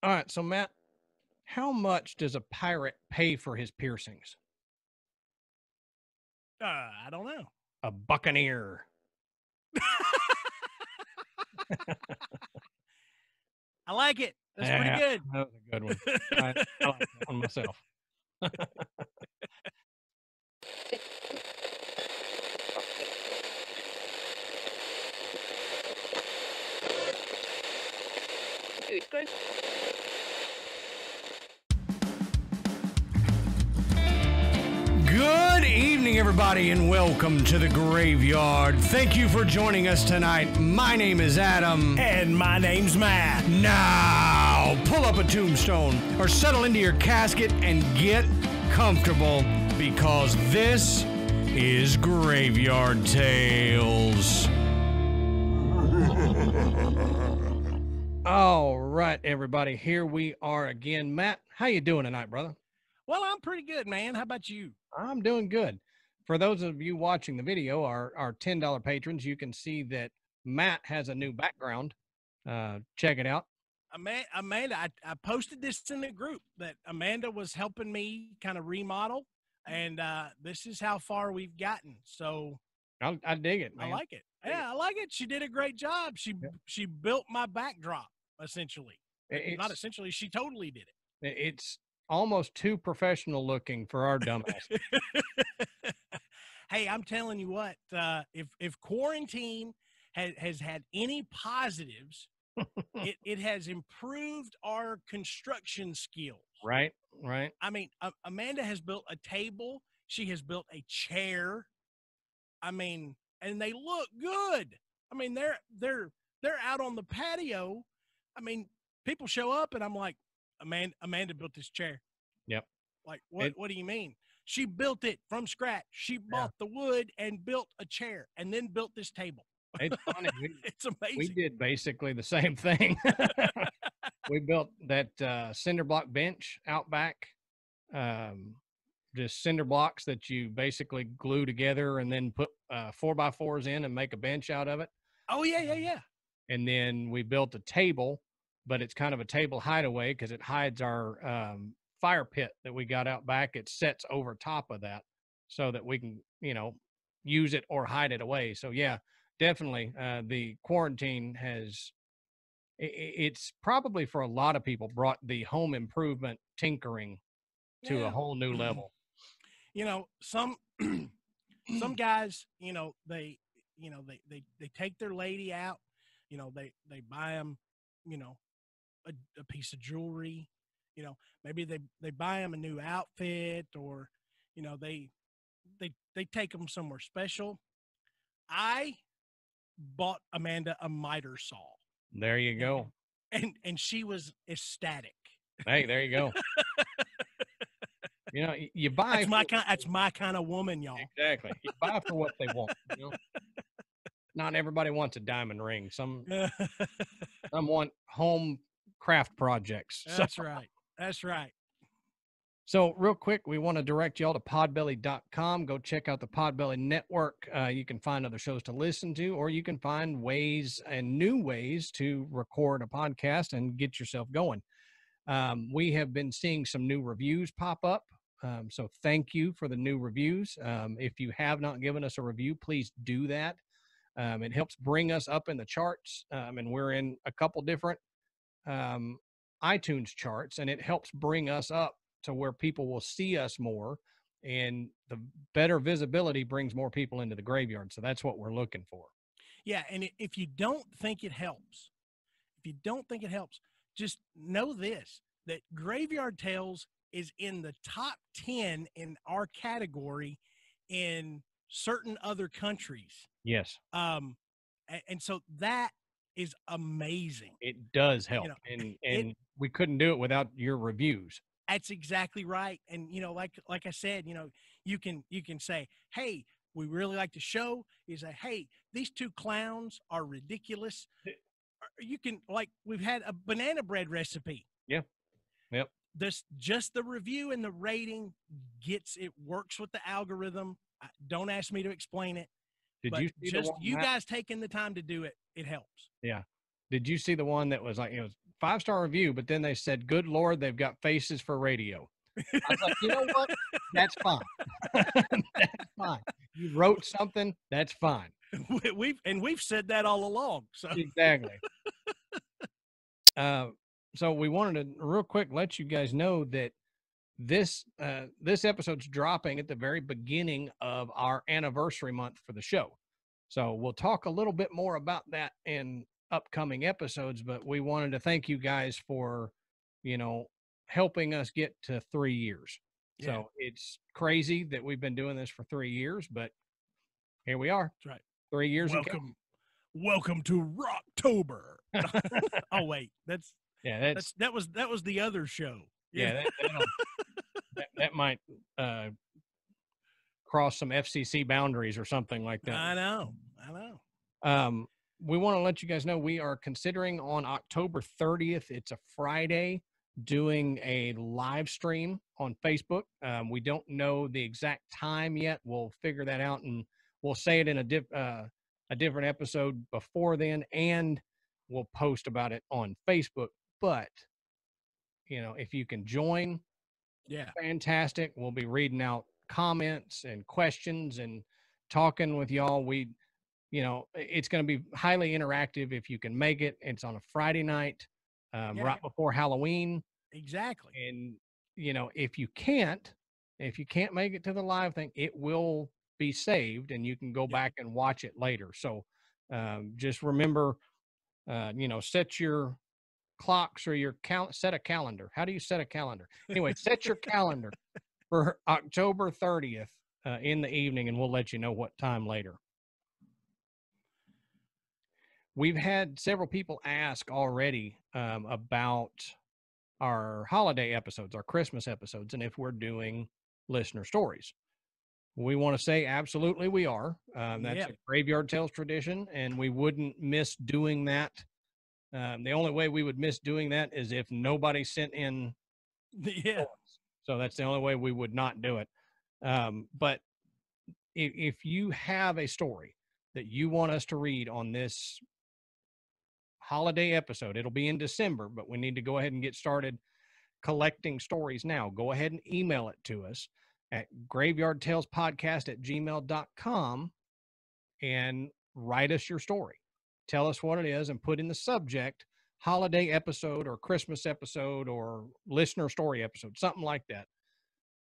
All right, so Matt, how much does a pirate pay for his piercings? I don't know. A buccaneer. I like it. That's pretty good. That was a good one. I like that one myself. Good evening, everybody, and welcome to the Graveyard. Thank you for joining us tonight. My name is Adam. And my name's Matt. Now, pull up a tombstone or settle into your casket and get comfortable because this is Graveyard Tales. All right, everybody, here we are again. Matt, how you doing tonight, brother? Well, I'm pretty good, man. How about you? I'm doing good. For those of you watching the video, our $10 patrons, you can see that Matt has a new background. Check it out. Amanda, I posted this in the group that Amanda was helping me kind of remodel, and this is how far we've gotten. So I dig it, man. I like it. Yeah, I like it. She did a great job. She built my backdrop, essentially. Not essentially, she totally did it. It's almost too professional looking for our dumbass. Hey, I'm telling you what, if quarantine has had any positives, it has improved our construction skills. Right. I mean, Amanda has built a table. She has built a chair. I mean, and they look good. I mean, they're out on the patio. I mean, people show up and I'm like, Amanda built this chair. Yep. Like, what do you mean? She built it from scratch. She bought the wood and built a chair and then built this table. It's funny. It's amazing. We did basically the same thing. We built that cinder block bench out back, just cinder blocks that you basically glue together and then put 4x4s in and make a bench out of it. Oh, yeah. And then we built a table, but it's kind of a table hideaway because it hides our fire pit that we got out back. It sets over top of that so that we can, use it or hide it away. So, yeah, definitely the quarantine it's probably for a lot of people brought the home improvement tinkering to a whole new level. Some guys, they take their lady out, they buy them, a piece of jewelry, maybe they buy them a new outfit, or, they take them somewhere special. I bought Amanda a miter saw. There you go. And she was ecstatic. Hey, there you go. You buy. That's my kind of woman, y'all. Exactly. You buy for what they want. Not everybody wants a diamond ring. Some want home craft projects. That's right. That's right. So real quick, we want to direct y'all to podbelly.com. Go check out the Podbelly Network. You can find other shows to listen to, or you can find ways and new ways to record a podcast and get yourself going. We have been seeing some new reviews pop up. So thank you for the new reviews. If you have not given us a review, please do that. It helps bring us up in the charts. And we're in a couple different iTunes charts, and it helps bring us up to where people will see us more, and the better visibility brings more people into the graveyard. So that's what we're looking for. Yeah. And if you don't think it helps, just know this, that Graveyard Tales is in the top 10 in our category in certain other countries. Yes. And so that is amazing. It does help. And we couldn't do it without your reviews. That's exactly right. And, like I said, you can say, hey, we really like the show. You say, hey, these two clowns are ridiculous. You can, we've had a banana bread recipe. Yeah. Yep. Just the review and the rating works with the algorithm. Don't ask me to explain it. Did you see you guys taking the time to do it, it helps. Yeah. Did you see the one that was like, it was 5-star review, but then they said, good Lord, they've got faces for radio. I was like, you know what? That's fine. That's fine. You wrote something, that's fine. We've said that all along. So Exactly. So we wanted to real quick let you guys know that this episode's dropping at the very beginning of our anniversary month for the show. So we'll talk a little bit more about that in upcoming episodes, but we wanted to thank you guys for, helping us get to 3 years. Yeah. So it's crazy that we've been doing this for 3 years, but here we are. That's right. 3 years. Welcome to Rocktober. Oh wait, that was the other show. Yeah, that might cross some FCC boundaries or something like that. I know. We want to let you guys know we are considering on October 30th. It's a Friday, doing a live stream on Facebook. We don't know the exact time yet. We'll figure that out, and we'll say it in a different episode before then, and we'll post about it on Facebook. But if you can join, fantastic. We'll be reading out comments and questions and talking with y'all. It's going to be highly interactive if you can make it. It's on a Friday night, right before Halloween. Exactly. And if you can't make it to the live thing, it will be saved and you can go back and watch it later. So just remember, set your clocks or set a calendar. How do you set a calendar? Anyway, set your calendar for October 30th in the evening, and we'll let you know what time later. We've had several people ask already about our holiday episodes, our Christmas episodes, and if we're doing listener stories. We want to say absolutely we are. That's a Graveyard Tales tradition, and we wouldn't miss doing that. The only way we would miss doing that is if nobody sent in. Yeah. So that's the only way we would not do it. But if you have a story that you want us to read on this holiday episode, it'll be in December, but we need to go ahead and get started collecting stories now. Go ahead and email it to us at graveyardtalespodcast@gmail.com and write us your story. Tell us what it is and put in the subject holiday episode or Christmas episode or listener story episode, something like that,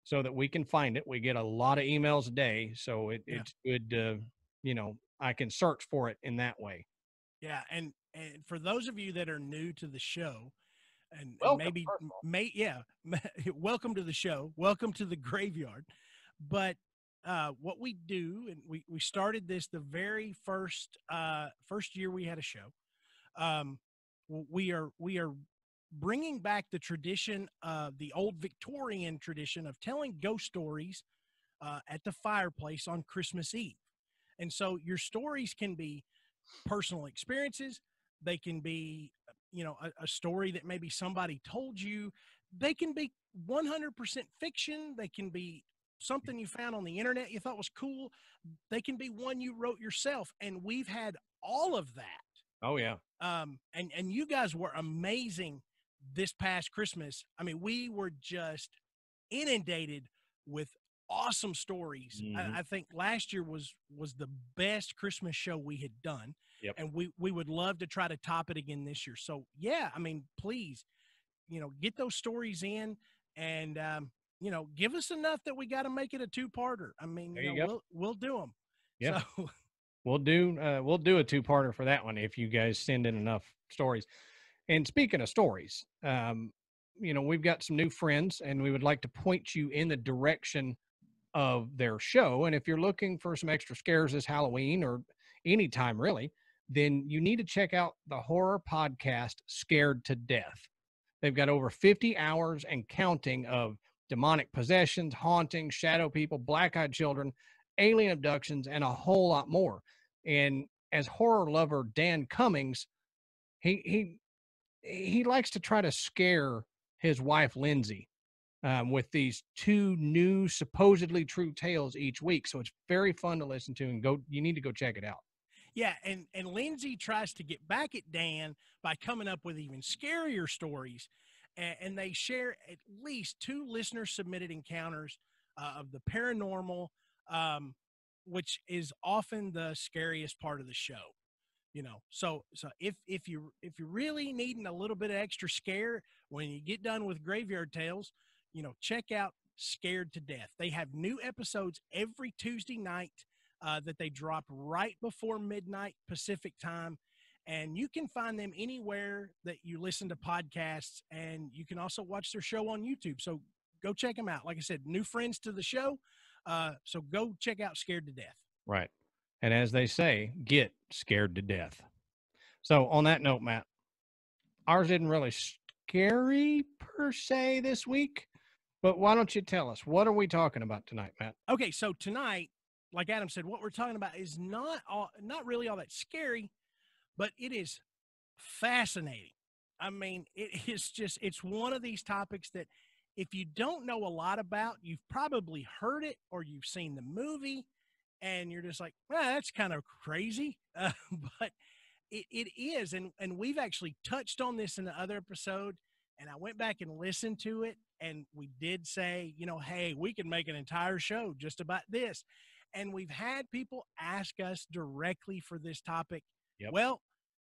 so that we can find it. We get a lot of emails a day, so it's good. I can search for it in that way. Yeah, and for those of you that are new to the show, and welcome Oh, yeah. And you guys were amazing this past Christmas. I mean, we were just inundated with awesome stories. Mm-hmm. I think last year was the best Christmas show we had done. Yep. And we would love to try to top it again this year. So yeah, I mean, please, get those stories in and, give us enough that we got to make it a 2-parter. I mean, we'll do them. Yeah. So we'll do a 2-parter for that one if you guys send in enough stories. And speaking of stories, we've got some new friends and we would like to point you in the direction of their show. And if you're looking for some extra scares this Halloween or anytime really, then you need to check out the horror podcast Scared to Death. They've got over 50 hours and counting of demonic possessions, hauntings, shadow people, black-eyed children, alien abductions, and a whole lot more. And as horror lover Dan Cummings, he likes to try to scare his wife Lindsay with these 2 new supposedly true tales each week. So it's very fun to listen to, and you need to go check it out. Yeah, and Lindsay tries to get back at Dan by coming up with even scarier stories, and they share at least 2 listener submitted encounters of the paranormal, um, which is often the scariest part of the show. So if you're really needing a little bit of extra scare when you get done with Graveyard Tales, check out Scared to Death. They have new episodes every Tuesday night that they drop right before midnight Pacific time. And you can find them anywhere that you listen to podcasts, and you can also watch their show on YouTube. So go check them out. Like I said, new friends to the show. So go check out Scared to Death. Right. And as they say, get scared to death. So on that note, Matt, ours isn't really scary per se this week, but why don't you tell us, what are we talking about tonight, Matt? Okay, so tonight, like Adam said, what we're talking about is not really all that scary, but it is fascinating. I mean, it's one of these topics that if you don't know a lot about, you've probably heard it or you've seen the movie, and you're just like, well, that's kind of crazy. But it is. And we've actually touched on this in the other episode. And I went back and listened to it. And we did say, hey, we can make an entire show just about this. And we've had people ask us directly for this topic. Yep. Well,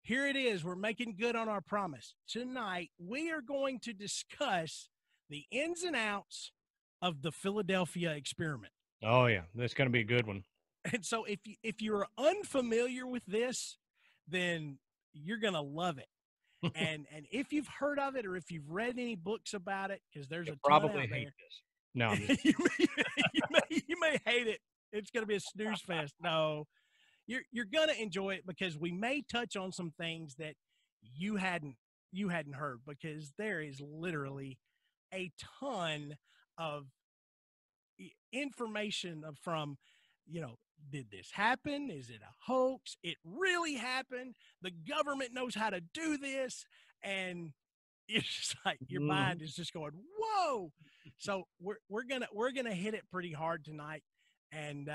here it is. We're making good on our promise. Tonight, we are going to discuss the ins and outs of the Philadelphia experiment. Oh, yeah. That's going to be a good one. And so if you're unfamiliar with this, then you're going to love it. and if you've heard of it or if you've read any books about it, because there's a ton probably out hate there. this. No, you may hate it. It's going to be a snooze fest. No, you're going to enjoy it because we may touch on some things that you hadn't heard, because there is literally a ton of information from, did this happen? Is it a hoax? It really happened. The government knows how to do this. And it's just like your mind is just going, whoa. So we're gonna hit it pretty hard tonight. And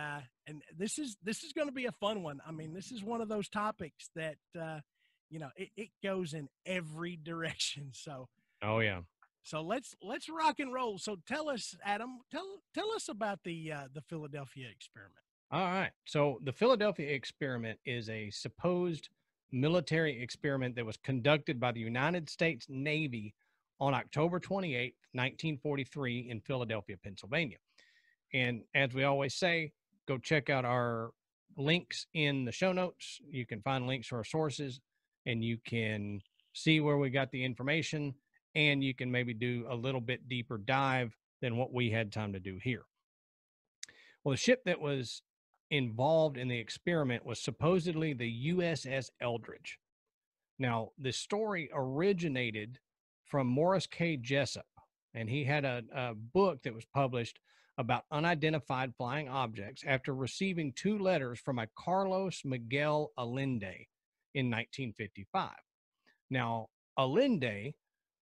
this is going to be a fun one. I mean, this is one of those topics that, it goes in every direction. So, oh yeah. So let's rock and roll. So tell us, Adam, tell us about the Philadelphia experiment. All right. So the Philadelphia experiment is a supposed military experiment that was conducted by the United States Navy on October 28th, 1943 in Philadelphia, Pennsylvania. And as we always say, go check out our links in the show notes. You can find links to our sources, and you can see where we got the information, and you can maybe do a little bit deeper dive than what we had time to do here. Well, the ship that was involved in the experiment was supposedly the USS Eldridge. Now, this story originated from Morris K. Jessup, and he had a book that was published about unidentified flying objects after receiving 2 letters from a Carlos Miguel Allende in 1955. Now, Allende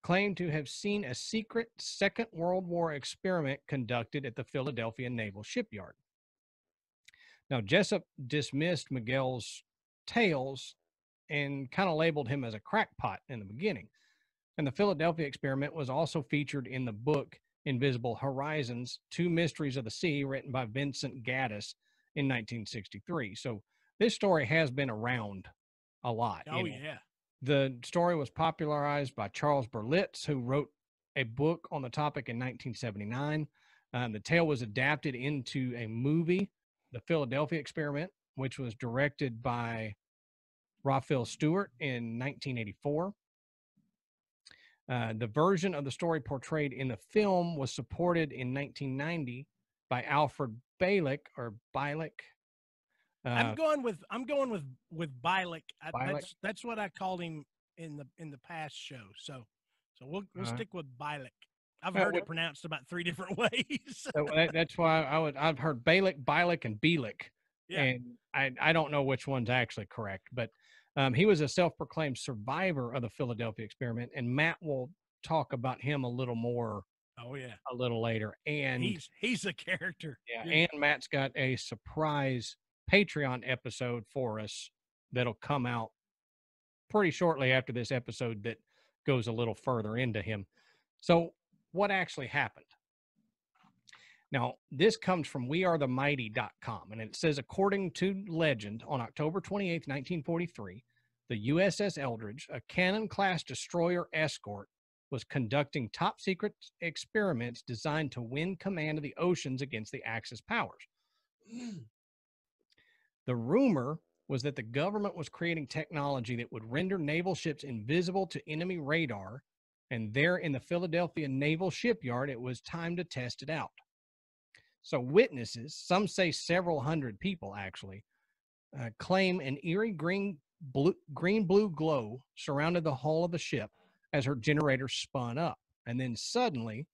claimed to have seen a secret Second World War experiment conducted at the Philadelphia Naval Shipyard. Now, Jessup dismissed Miguel's tales and kind of labeled him as a crackpot in the beginning. And the Philadelphia experiment was also featured in the book Invisible Horizons, 2 Mysteries of the Sea, written by Vincent Gaddis in 1963. So this story has been around a lot. Oh, yeah. The story was popularized by Charles Berlitz, who wrote a book on the topic in 1979. The tale was adapted into a movie, The Philadelphia Experiment, which was directed by Raphael Stewart in 1984. The version of the story portrayed in the film was supported in 1990 by Alfred Bielek or Bielek. I'm going with Bielek. Bielek? That's what I called him in the past show. So we'll stick with Bielek. I've heard it pronounced about 3 different ways. So that's why I've heard Bielek, and Bielek. Yeah. And I don't know which one's actually correct, but he was a self-proclaimed survivor of the Philadelphia experiment, and Matt will talk about him a little more. Oh yeah, a little later. And he's a character. Yeah, and Matt's got a surprise Patreon episode for us that'll come out pretty shortly after this episode that goes a little further into him. So, what actually happened? Now, this comes from wearethemighty.com, and it says, according to legend, on October 28th, 1943, the USS Eldridge, a Cannon-class destroyer escort, was conducting top-secret experiments designed to win command of the oceans against the Axis powers. The rumor was that the government was creating technology that would render naval ships invisible to enemy radar, and there in the Philadelphia Naval Shipyard, it was time to test it out. So witnesses, some say several hundred people actually, claim an eerie green-blue glow surrounded the hull of the ship as her generator spun up. And then suddenly,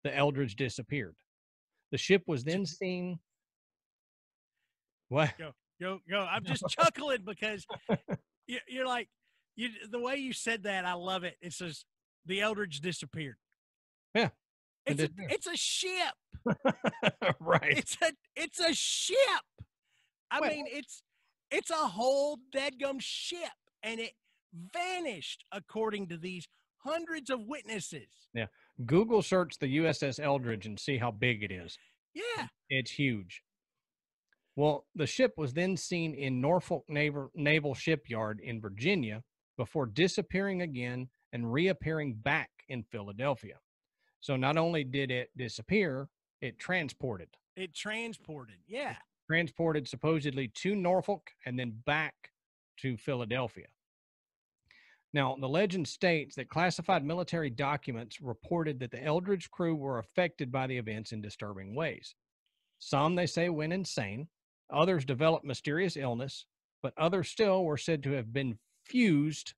the Eldridge disappeared. The ship was then seen... What? Go. I'm just chuckling because you're like, the way you said that, I love it. It says, the Eldridge disappeared. Yeah. It's a ship. Right. It's a ship. I mean, it's a whole dadgum ship, and it vanished according to these hundreds of witnesses. Yeah. Google search the USS Eldridge and see how big it is. Yeah. It's huge. Well, the ship was then seen in Norfolk Naval Shipyard in Virginia before disappearing again and reappearing back in Philadelphia. So not only did it disappear, it transported. Yeah. Transported supposedly to Norfolk and then back to Philadelphia. Now, the legend states that classified military documents reported that the Eldridge crew were affected by the events in disturbing ways. Some, they say, went insane. Others developed mysterious illness, but others still were said to have been fused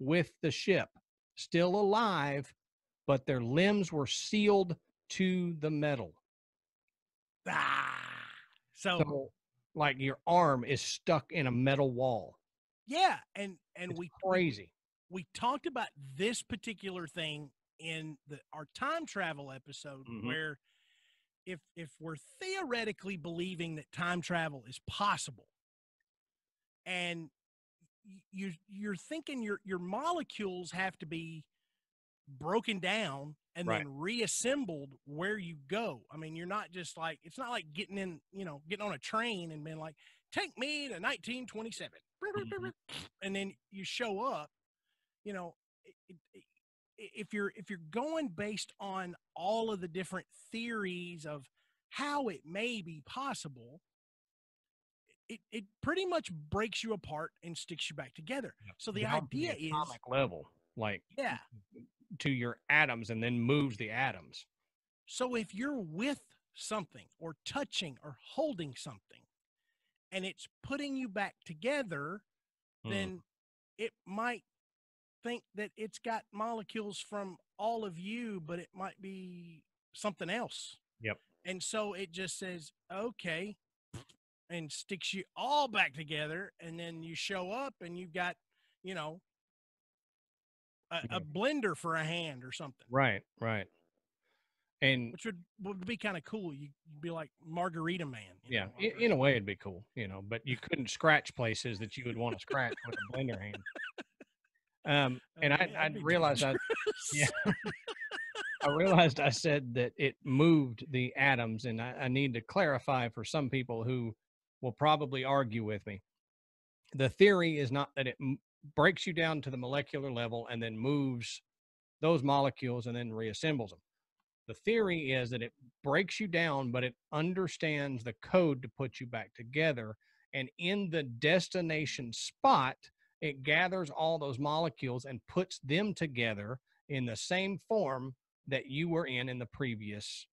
with the ship, still alive, but their limbs were sealed to the metal. So like your arm is stuck in a metal wall. Yeah, and it's crazy. We talked about this particular thing in our time travel episode, where if we're theoretically believing that time travel is possible, and you're thinking your molecules have to be broken down and then reassembled where you go. I mean, you're not just like, it's not like getting on a train and being like, take me to 1927, and then you show up. If you're going based on all of the different theories of how it may be possible, it pretty much breaks you apart and sticks you back together. So the idea is atomic level, like to your atoms, and then moves the atoms. So if you're with something or touching or holding something and it's putting you back together, then it might think that it's got molecules from all of you, but it might be something else. Yep. And so it just says, okay, and sticks you all back together. And then you show up and you've got, a blender for a hand or something. Right. And which would be kind of cool. You'd be like Margarita Man. In a way it'd be cool, but you couldn't scratch places that you would want to scratch with a blender hand. And I realized I realized I said that it moved the atoms, and I need to clarify for some people who will probably argue with me. The theory is not that it breaks you down to the molecular level and then moves those molecules and then reassembles them. The theory is that it breaks you down, but it understands the code to put you back together. And in the destination spot, it gathers all those molecules and puts them together in the same form that you were in the previous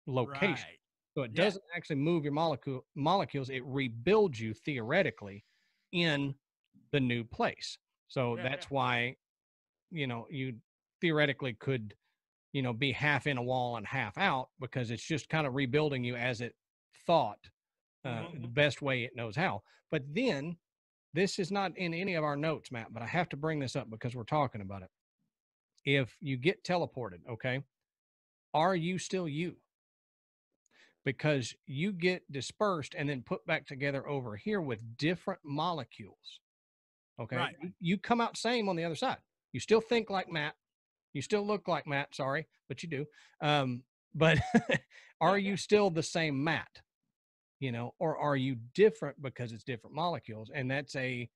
location. Right. So it doesn't actually move your molecules. It rebuilds you theoretically in the new place. So that's why, you theoretically could, be half in a wall and half out, because it's just kind of rebuilding you as it thought the best way it knows how. But then this is not in any of our notes, Matt, but I have to bring this up because we're talking about it. If you get teleported, okay, are you still you? because you get dispersed and then put back together over here with different molecules. Okay. Right. You come out same on the other side. You still think like Matt. You still look like Matt. Sorry, but you do. But are you still the same Matt? Or are you different because it's different molecules? And that's a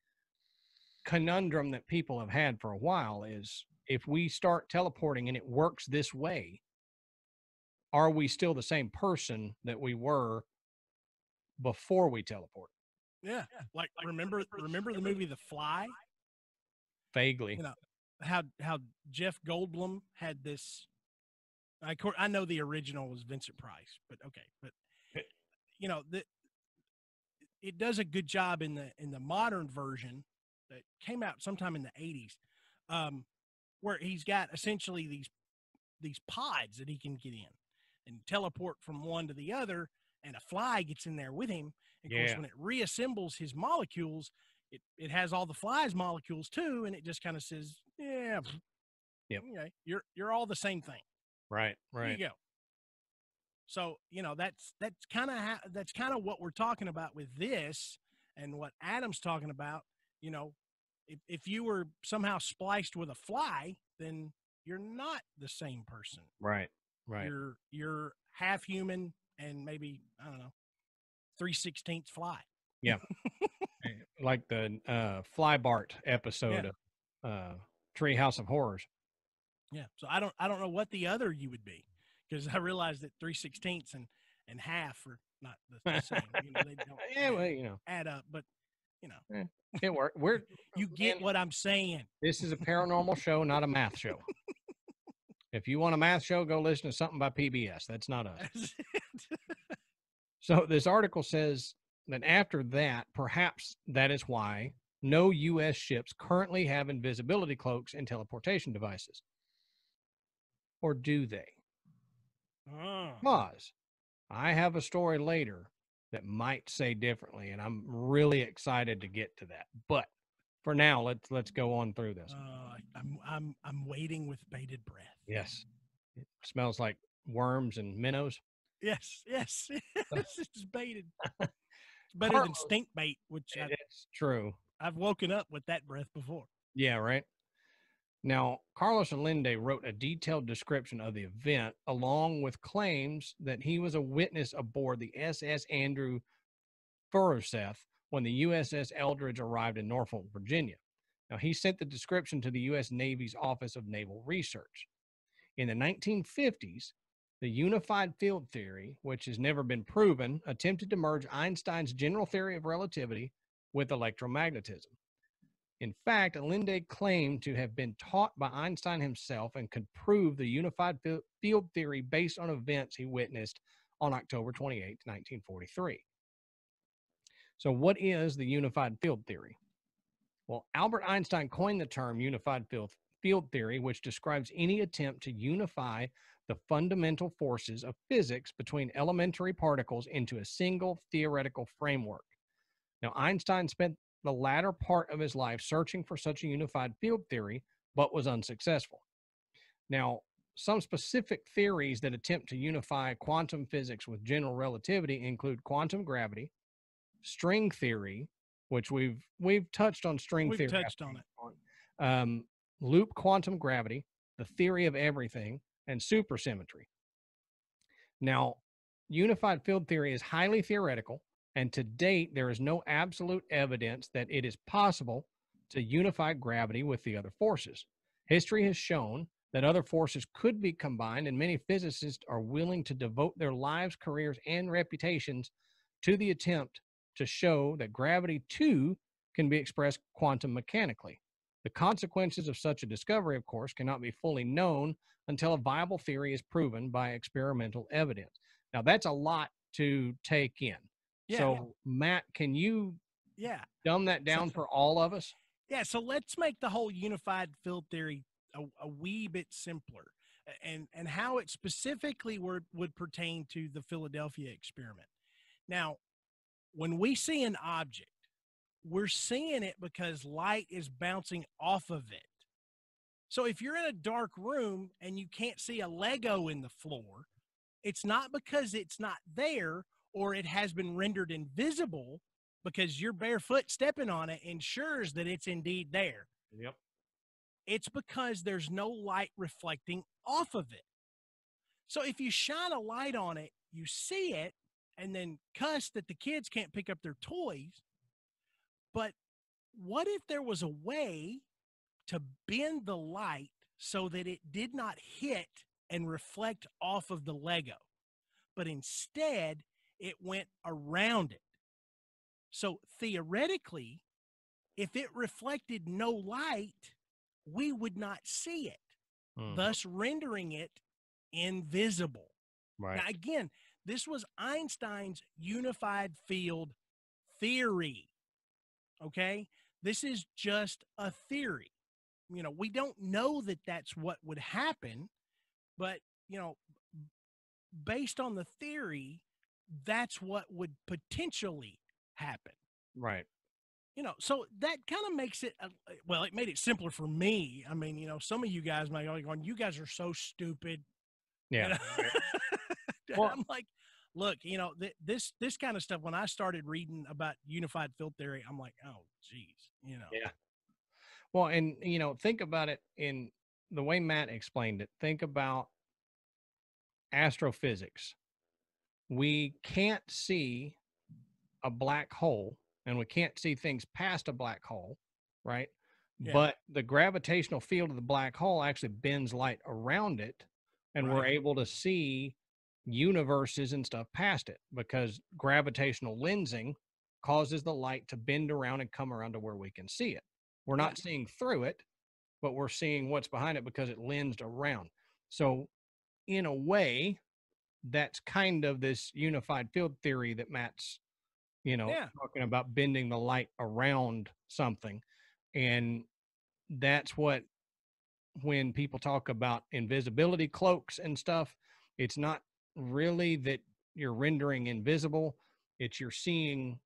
conundrum that people have had for a while, is if we start teleporting and it works this way, are we still the same person that we were before we teleport? Yeah. Like remember the movie The Fly? Vaguely. You know, how Jeff Goldblum had this. I know the original was Vincent Price, but okay. But it does a good job in the modern version that came out sometime in the 80s, where he's got essentially these pods that he can get in and teleport from one to the other, and a fly gets in there with him. And of course, when it reassembles his molecules, it has all the fly's molecules too, and it just kind of says, "Yeah, okay, you're all the same thing." Right. There you go. So that's kind of what we're talking about with this, and what Adam's talking about. If you were somehow spliced with a fly, then you're not the same person. Right. You're half human and maybe, I don't know, 3/16 fly. Yeah. Like the Fly Bart episode of Treehouse of Horrors. Yeah. So I don't know what the other you would be, because I realized that 3/16 and half are not the same. They don't add up, but it worked. You get what I'm saying. This is a paranormal show, not a math show. If you want a math show, go listen to something by PBS. That's not us. So this article says that after that, perhaps that is why no U.S. ships currently have invisibility cloaks and teleportation devices. Or do they? Because I have a story later that might say differently, and I'm really excited to get to that. But for now, let's go on through this. I'm waiting with bated breath. Yes, it smells like worms and minnows. Yes, it's baited. It's better than stink bait, which it's true. I've woken up with that breath before. Yeah, right. Now, Carlos Allende wrote a detailed description of the event, along with claims that he was a witness aboard the SS Andrew Furuseth when the USS Eldridge arrived in Norfolk, Virginia. Now, he sent the description to the U.S. Navy's Office of Naval Research. In the 1950s, the unified field theory, which has never been proven, attempted to merge Einstein's general theory of relativity with electromagnetism. In fact, Allende claimed to have been taught by Einstein himself and could prove the unified field theory based on events he witnessed on October 28, 1943. So what is the unified field theory? Well, Albert Einstein coined the term unified field theory, which describes any attempt to unify the fundamental forces of physics between elementary particles into a single theoretical framework. Now, Einstein spent the latter part of his life searching for such a unified field theory, but was unsuccessful. Now, some specific theories that attempt to unify quantum physics with general relativity include quantum gravity, string theory, which we've touched on string theory. We've touched on it. Loop quantum gravity, the theory of everything, and supersymmetry. Now, unified field theory is highly theoretical, and to date, there is no absolute evidence that it is possible to unify gravity with the other forces. History has shown that other forces could be combined, and many physicists are willing to devote their lives, careers, and reputations to the attempt to show that gravity, too, can be expressed quantum mechanically. The consequences of such a discovery, of course, cannot be fully known until a viable theory is proven by experimental evidence. Now, that's a lot to take in. Yeah. So, Matt, can you dumb that down for all of us? Yeah, so let's make the whole unified field theory a wee bit simpler, and how it specifically would pertain to the Philadelphia experiment. Now, when we see an object, we're seeing it because light is bouncing off of it. So if you're in a dark room and you can't see a Lego in the floor, It's not because it's not there or it has been rendered invisible, because your barefoot stepping on it ensures that it's indeed there. Yep. It's because there's no light reflecting off of it. So if you shine a light on it, you see it, and then cuss that the kids can't pick up their toys. But what if there was a way to bend the light so that it did not hit and reflect off of the Lego, but instead it went around it? So theoretically, if it reflected no light, we would not see it, thus rendering it invisible. Right. Now, again, this was Einstein's unified field theory. Okay. This is just a theory. We don't know that that's what would happen, but, based on the theory, that's what would potentially happen. Right. So that kind of makes it, well, it made it simpler for me. I mean, some of you guys might be going, you guys are so stupid. Yeah. Well, I'm like, look, this kind of stuff, when I started reading about unified field theory, I'm like, oh, geez, Yeah. Well, and, think about it in the way Matt explained it. Think about astrophysics. We can't see a black hole and we can't see things past a black hole, right? Yeah. But the gravitational field of the black hole actually bends light around it, and we're Right. able to see universes and stuff past it because gravitational lensing causes the light to bend around and come around to where we can see it. We're not Right. seeing through it, but we're seeing what's behind it because it lensed around. So in a way, that's kind of this unified field theory that Matt's, Yeah. talking about, bending the light around something. And that's what, when people talk about invisibility cloaks and stuff, it's not really that you're rendering invisible. It's you're seeing,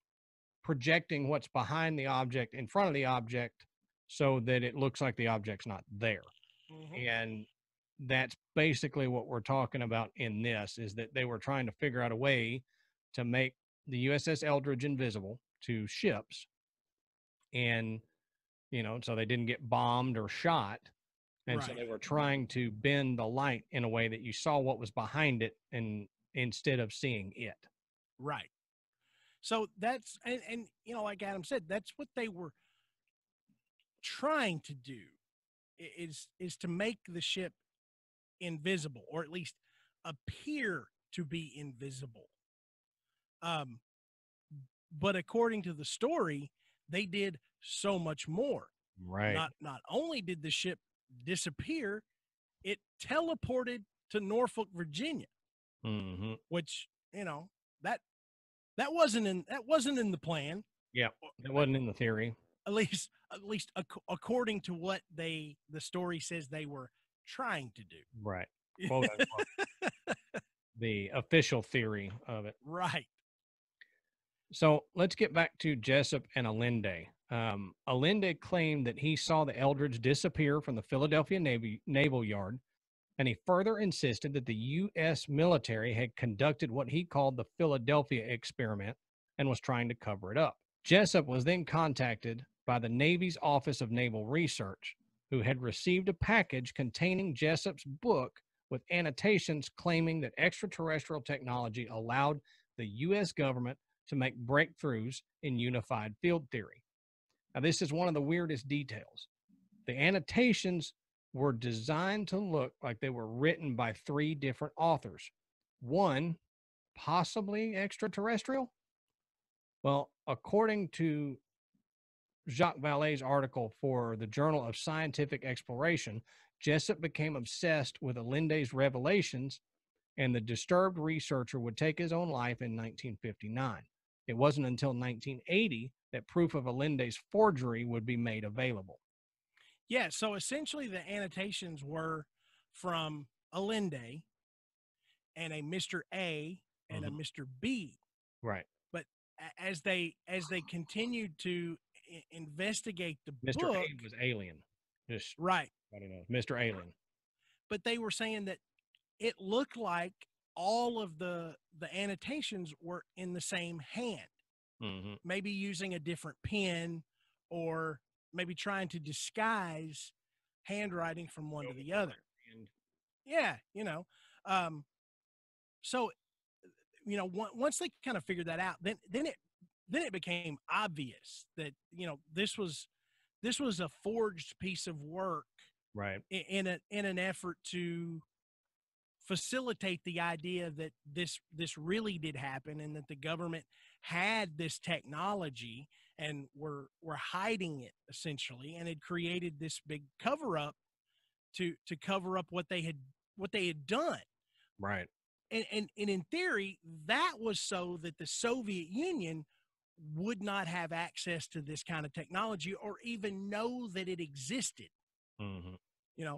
projecting what's behind the object in front of the object so that it looks like the object's not there. Mhm. And that's basically what we're talking about in this, is that they were trying to figure out a way to make the USS Eldridge invisible to ships. And, so they didn't get bombed or shot. And so Right. they were trying to bend the light in a way that you saw what was behind it, and instead of seeing it. Right. So that's, and like Adam said, that's what they were trying to do, is to make the ship invisible, or at least appear to be invisible. But according to the story, they did so much more. Right. Not only did the ship disappear, it teleported to Norfolk, Virginia, Mm-hmm. which, that wasn't in the plan. Yeah, it wasn't in the theory. At least according to what the story says they were trying to do. Right. Quote unquote. The official theory of it. Right. So let's get back to Jessup and Allende. Allende claimed that he saw the Eldridge disappear from the Philadelphia Naval Yard, and he further insisted that the U.S. military had conducted what he called the Philadelphia experiment and was trying to cover it up. Jessup was then contacted by the Navy's Office of Naval Research, who had received a package containing Jessup's book with annotations claiming that extraterrestrial technology allowed the U.S. government to make breakthroughs in unified field theory. Now, this is one of the weirdest details. The annotations were designed to look like they were written by 3 different authors. One, possibly extraterrestrial? Well, according to Jacques Vallée's article for the Journal of Scientific Exploration, Jessup became obsessed with Allende's revelations, and the disturbed researcher would take his own life in 1959. It wasn't until 1980 that proof of Allende's forgery would be made available. Yeah, so essentially the annotations were from Allende and a Mr. A and a Mr. B. Right. But as they continued to investigate the Mr. book, A was alien. Just right. I don't know. Mr. Alien. But they were saying that it looked like all of the annotations were in the same hand, maybe using a different pen or maybe trying to disguise handwriting from one to the other. Yeah, um, so once they kind of figured that out, then it became obvious that this was a forged piece of work, right? In an effort to facilitate the idea that this really did happen and that the government had this technology and were hiding it essentially, and had created this big cover up to cover up what they had done. Right. And in theory, that was so that the Soviet Union would not have access to this kind of technology or even know that it existed.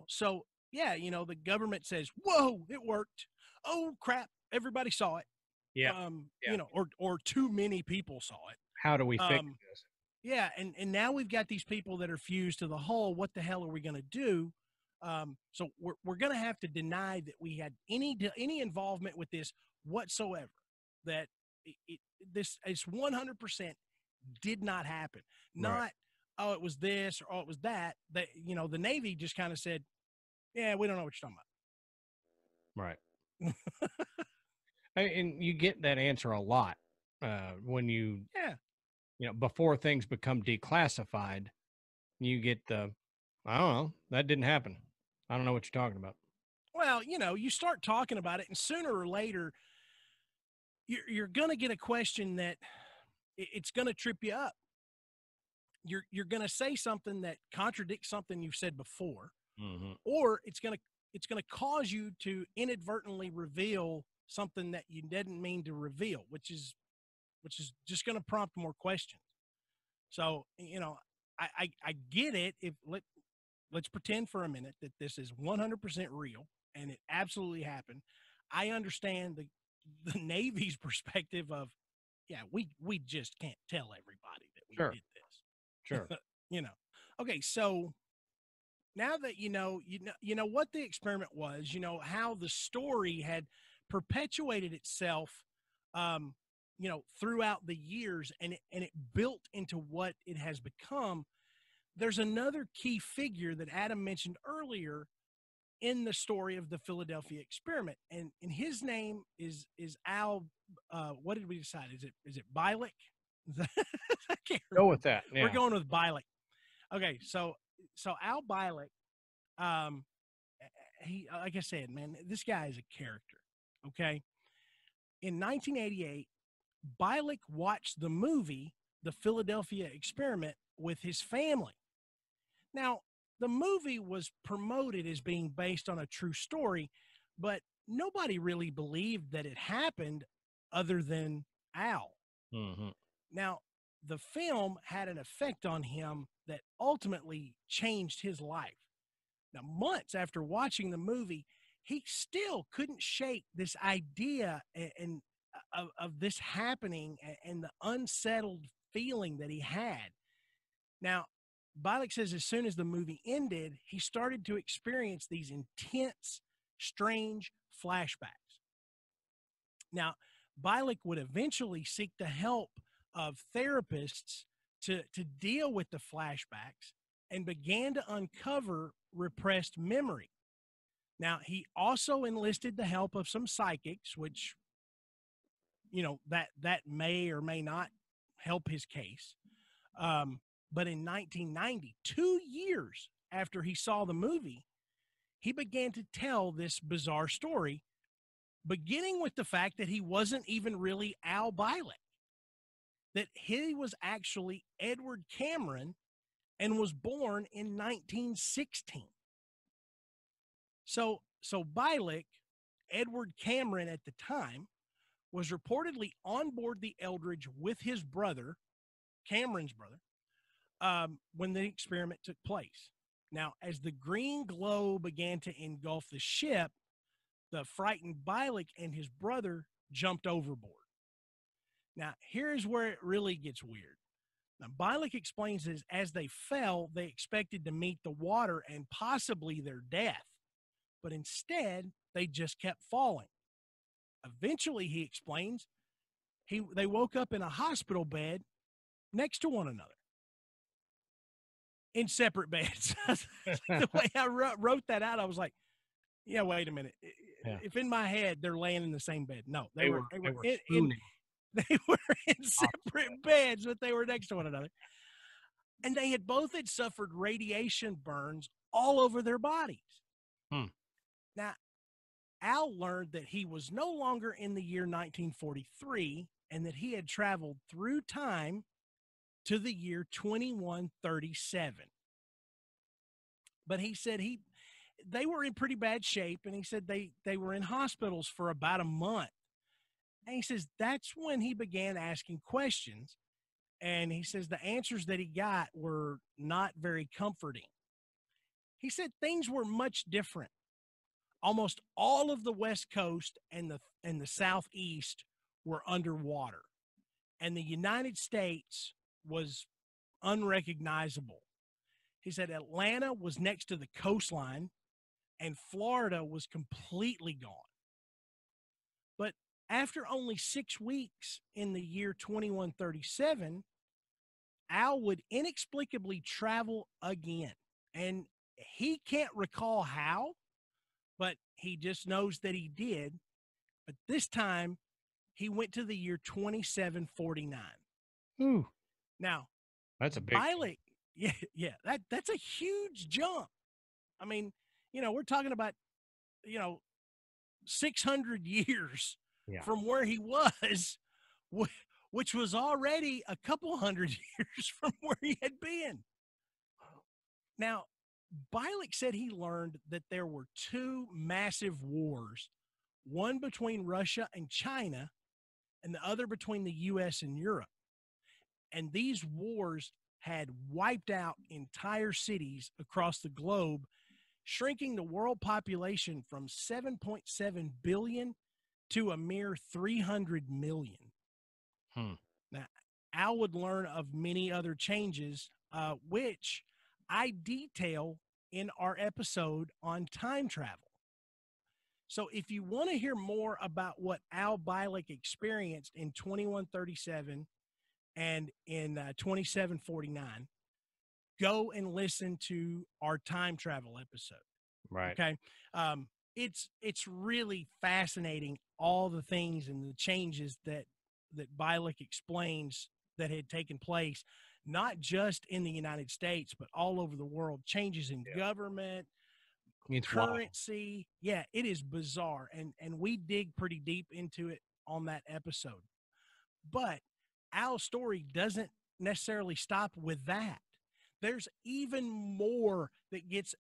So yeah, the government says, "Whoa, it worked. Oh crap, everybody saw it." Yeah. Or too many people saw it. How do we fix this? Yeah, and now we've got these people that are fused to the whole. What the hell are we going to do? So we're going to have to deny that we had any involvement with this whatsoever. That this is 100% did not happen. Not oh, it was this or oh, it was that. That the Navy just kind of said, yeah, we don't know what you're talking about. Right. And you get that answer a lot when you before things become declassified. You get the, I don't know, that didn't happen. I don't know what you're talking about. Well, you start talking about it, and sooner or later, you're going to get a question that it's going to trip you up. You're going to say something that contradicts something you've said before, or it's going to cause you to inadvertently reveal something that you didn't mean to reveal, which is just going to prompt more questions. So, I get it. Let's pretend for a minute that this is 100% real and it absolutely happened. I understand the Navy's perspective of, yeah, we just can't tell everybody that we did this. Sure. Okay, so now that you know what the experiment was, how the story had perpetuated itself, throughout the years, and it built into what it has become. There's another key figure that Adam mentioned earlier in the story of the Philadelphia experiment, and his name is Al. What did we decide? Is it Bialik? I can't go with that. Yeah. We're going with Bialik. Okay, so Al Bialik, he, like I said, man, this guy is a character. Okay, in 1988, Bialik watched the movie The Philadelphia Experiment with his family. Now, the movie was promoted as being based on a true story, but nobody really believed that it happened other than Al. Now, the film had an effect on him that ultimately changed his life. Now, months after watching the movie, he still couldn't shake this idea and of this happening and the unsettled feeling that he had. Now, Bialik says as soon as the movie ended, he started to experience these intense, strange flashbacks. Now, Bialik would eventually seek the help of therapists to deal with the flashbacks and began to uncover repressed memory. Now, he also enlisted the help of some psychics, which, that may or may not help his case. But in 1990, 2 years after he saw the movie, he began to tell this bizarre story, beginning with the fact that he wasn't even really Al Bialik, that he was actually Edward Cameron and was born in 1916. So Bialik, Edward Cameron at the time, was reportedly on board the Eldridge with his brother, Cameron's brother, when the experiment took place. Now, as the green glow began to engulf the ship, the frightened Bialik and his brother jumped overboard. Now, here's where it really gets weird. Now, Bialik explains that as they fell, they expected to meet the water and possibly their death, but instead, they just kept falling. eventually, he explains, they woke up in a hospital bed next to one another in separate beds. The way I wrote that out, I was like, yeah, wait a minute. Yeah. If in my head they're laying in the same bed, no, They were spooning. they were in separate beds, but they were next to one another. And they had both suffered radiation burns all over their bodies. Now, Al learned that he was no longer in the year 1943 and that he had traveled through time to the year 2137. But he said they were in pretty bad shape, and he said they were in hospitals for about a month. And he says that's when he began asking questions. And he says the answers that he got were not very comforting. He said things were much different. Almost all of the West Coast and the Southeast were underwater, and the United States was unrecognizable. He said Atlanta was next to the coastline, and Florida was completely gone. But after only 6 weeks in the year 2137, Al would inexplicably travel again. And he can't recall how, but he just knows that he did. But this time, he went to the year 2749. Ooh. Now, that's a big that's a huge jump. I mean, we're talking about, 600 years from where he was, which was already a couple hundred years from where he had been. Now, Bialik said he learned that there were two massive wars, one between Russia and China, and the other between the U.S. and Europe. And these wars had wiped out entire cities across the globe, shrinking the world population from 7.7 billion to a mere 300 million. Now, Al would learn of many other changes, which I detail in our episode on time travel. So if you want to hear more about what Al Bialik experienced in 2137 and in 2749, go and listen to our time travel episode. Right. Okay. It's really fascinating, all the things and the changes that Bialik explains that had taken place, not just in the United States, but all over the world. Changes in government, it's currency. Wild. Yeah, it is bizarre. And we dig pretty deep into it on that episode. But Al's story doesn't necessarily stop with that. There's even more that gets,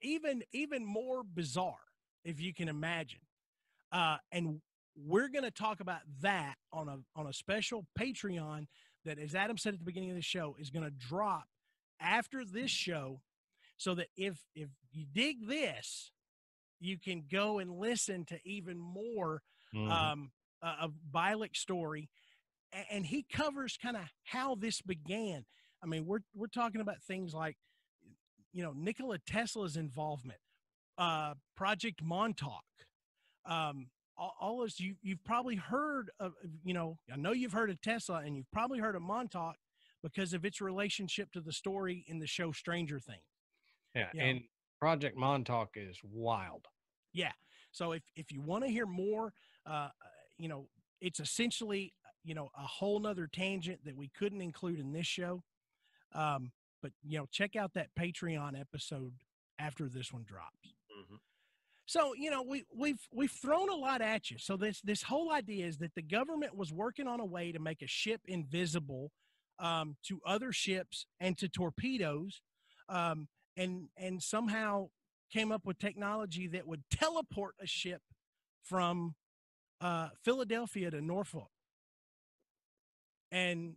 even more bizarre, if you can imagine. And we're going to talk about that on a special Patreon that, as Adam said at the beginning of the show, is going to drop after this show, so that if you dig this, you can go and listen to even more of Bialik's story. And he covers kind of how this began. I mean, we're talking about things like, Nikola Tesla's involvement, Project Montauk, all this you've probably heard of. I know you've heard of Tesla, and you've probably heard of Montauk because of its relationship to the story in the show Stranger Things. Yeah, and Project Montauk is wild. Yeah. So if you want to hear more, it's essentially, a whole nother tangent that we couldn't include in this show. But check out that Patreon episode after this one drops. So, we've thrown a lot at you. So this whole idea is that the government was working on a way to make a ship invisible to other ships and to torpedoes, and somehow came up with technology that would teleport a ship from Philadelphia to Norfolk. And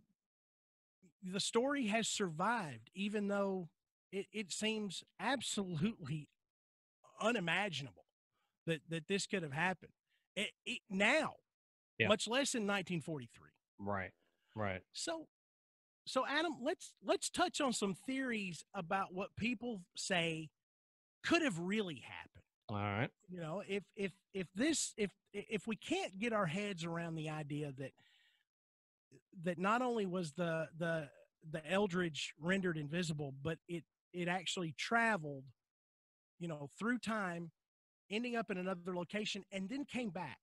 the story has survived, even though it seems absolutely unimaginable that this could have happened now, much less in 1943. Right. So Adam, let's touch on some theories about what people say could have really happened. All right. If we can't get our heads around the idea that not only was the Eldridge rendered invisible, but it actually traveled, through time, ending up in another location, and then came back.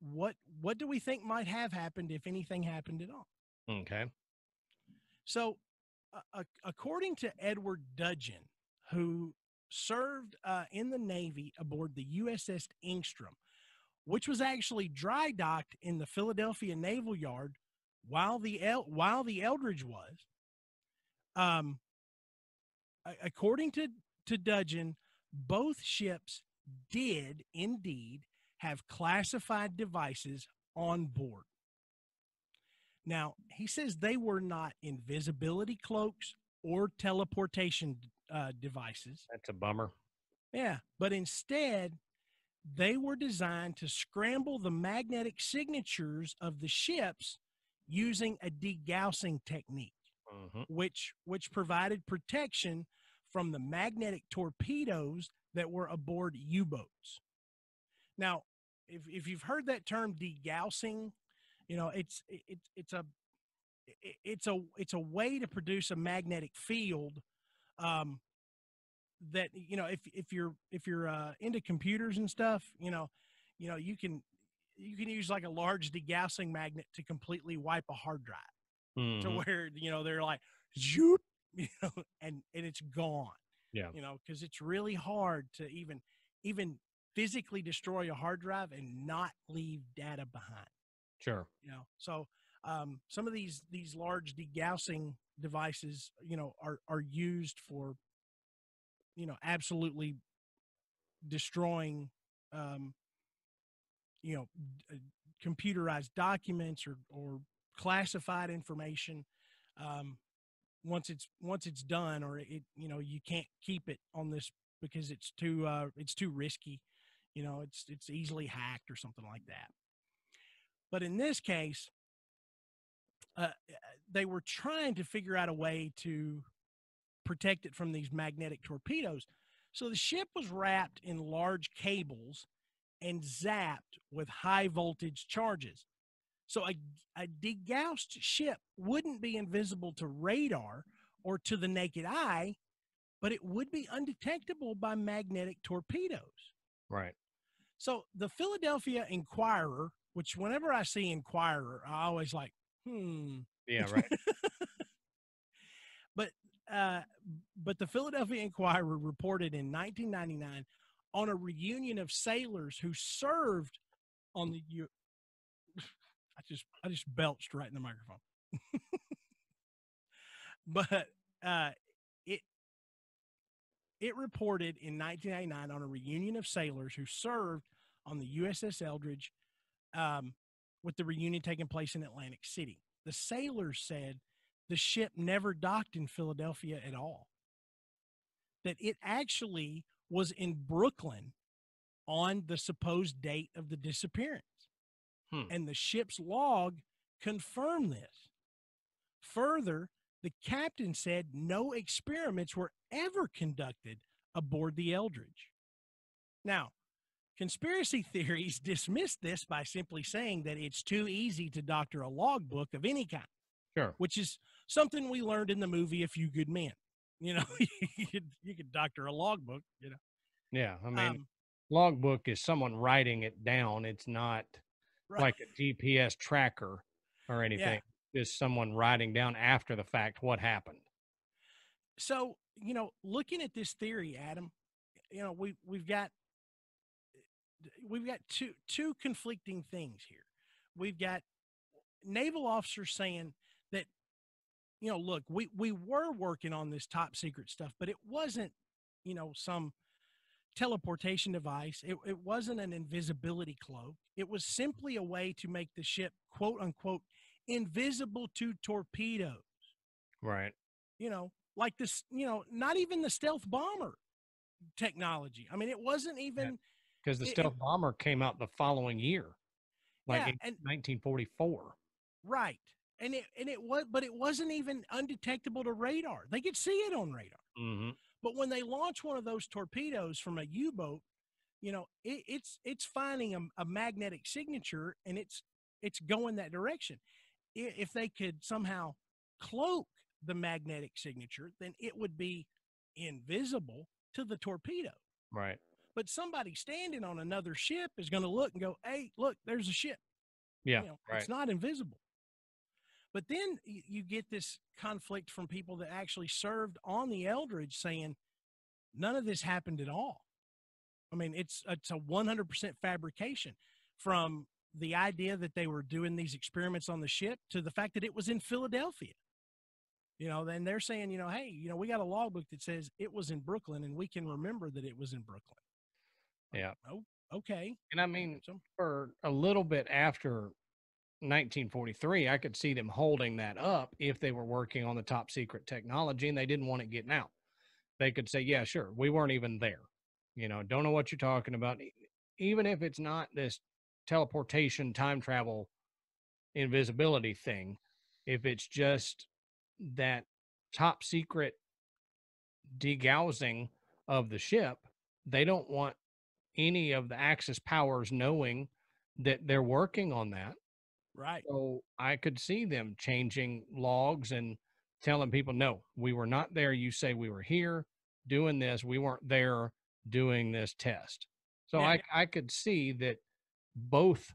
What do we think might have happened if anything happened at all? Okay. So, according to Edward Dudgeon, who served in the Navy aboard the USS Engstrom, which was actually dry docked in the Philadelphia Naval Yard while the Eldridge was, according to Dudgeon, both ships did indeed have classified devices on board. Now, he says they were not invisibility cloaks or teleportation devices. That's a bummer. Yeah, but instead, they were designed to scramble the magnetic signatures of the ships using a degaussing technique, which provided protection from the magnetic torpedoes that were aboard U-boats. Now, if you've heard that term degaussing, it's a way to produce a magnetic field that if you're into computers and stuff, you can use like a large degaussing magnet to completely wipe a hard drive to where they're like zoop, and it's gone. Yeah. Because it's really hard to even physically destroy a hard drive and not leave data behind. Sure. So some of these large degaussing devices, are used for, absolutely destroying, computerized documents or classified information. Once it's done, or you can't keep it on this because it's too risky. It's easily hacked or something like that. But in this case, they were trying to figure out a way to protect it from these magnetic torpedoes. So the ship was wrapped in large cables and zapped with high voltage charges. So a degaussed ship wouldn't be invisible to radar or to the naked eye, but it would be undetectable by magnetic torpedoes. Right. So the Philadelphia Inquirer, which whenever I see Inquirer, I always like, Yeah, right. But the Philadelphia Inquirer reported in 1999 on a reunion of sailors who served on the I just belched right in the microphone. But it reported in 1999 on a reunion of sailors who served on the USS Eldridge, with the reunion taking place in Atlantic City. The sailors said the ship never docked in Philadelphia at all, that it actually was in Brooklyn on the supposed date of the disappearance. And the ship's log confirmed this. Further, the captain said no experiments were ever conducted aboard the Eldridge. Now, conspiracy theories dismiss this by simply saying that it's too easy to doctor a logbook of any kind. Sure. Which is something we learned in the movie A Few Good Men. You could doctor a logbook, Yeah. I mean, logbook is someone writing it down. It's not like a GPS tracker or anything. Yeah. Just someone writing down after the fact what happened. So, looking at this theory, Adam, we've got two conflicting things here. We've got naval officers saying that, look, we were working on this top secret stuff, but it wasn't, some teleportation device. It wasn't an invisibility cloak. It was simply a way to make the ship, quote unquote, invisible to torpedoes. Right. Like this, not even the stealth bomber technology. I mean, it wasn't even because the stealth bomber came out the following year, like in 1944. Right. And it was, but it wasn't even undetectable to radar. They could see it on radar. But when they launch one of those torpedoes from a U-boat, it's finding a magnetic signature, and it's going that direction. If they could somehow cloak the magnetic signature, then it would be invisible to the torpedo. Right. But somebody standing on another ship is going to look and go, "Hey, look, there's a ship." Yeah. Right. It's not invisible. But then you get this conflict from people that actually served on the Eldridge saying none of this happened at all. I mean, it's a 100% fabrication, from the idea that they were doing these experiments on the ship to the fact that it was in Philadelphia. Then they're saying, hey, we got a logbook that says it was in Brooklyn, and we can remember that it was in Brooklyn. Yeah. Oh, okay. And I mean, for a little bit after 1943, I could see them holding that up if they were working on the top secret technology and they didn't want it getting out. They could say, yeah, sure, we weren't even there. Don't know what you're talking about. Even if it's not this teleportation, time travel, invisibility thing, if it's just that top secret degaussing of the ship, they don't want any of the Axis powers knowing that they're working on that. Right. So I could see them changing logs and telling people, no, we were not there. You say we were here doing this. We weren't there doing this test. So Yeah. I could see that both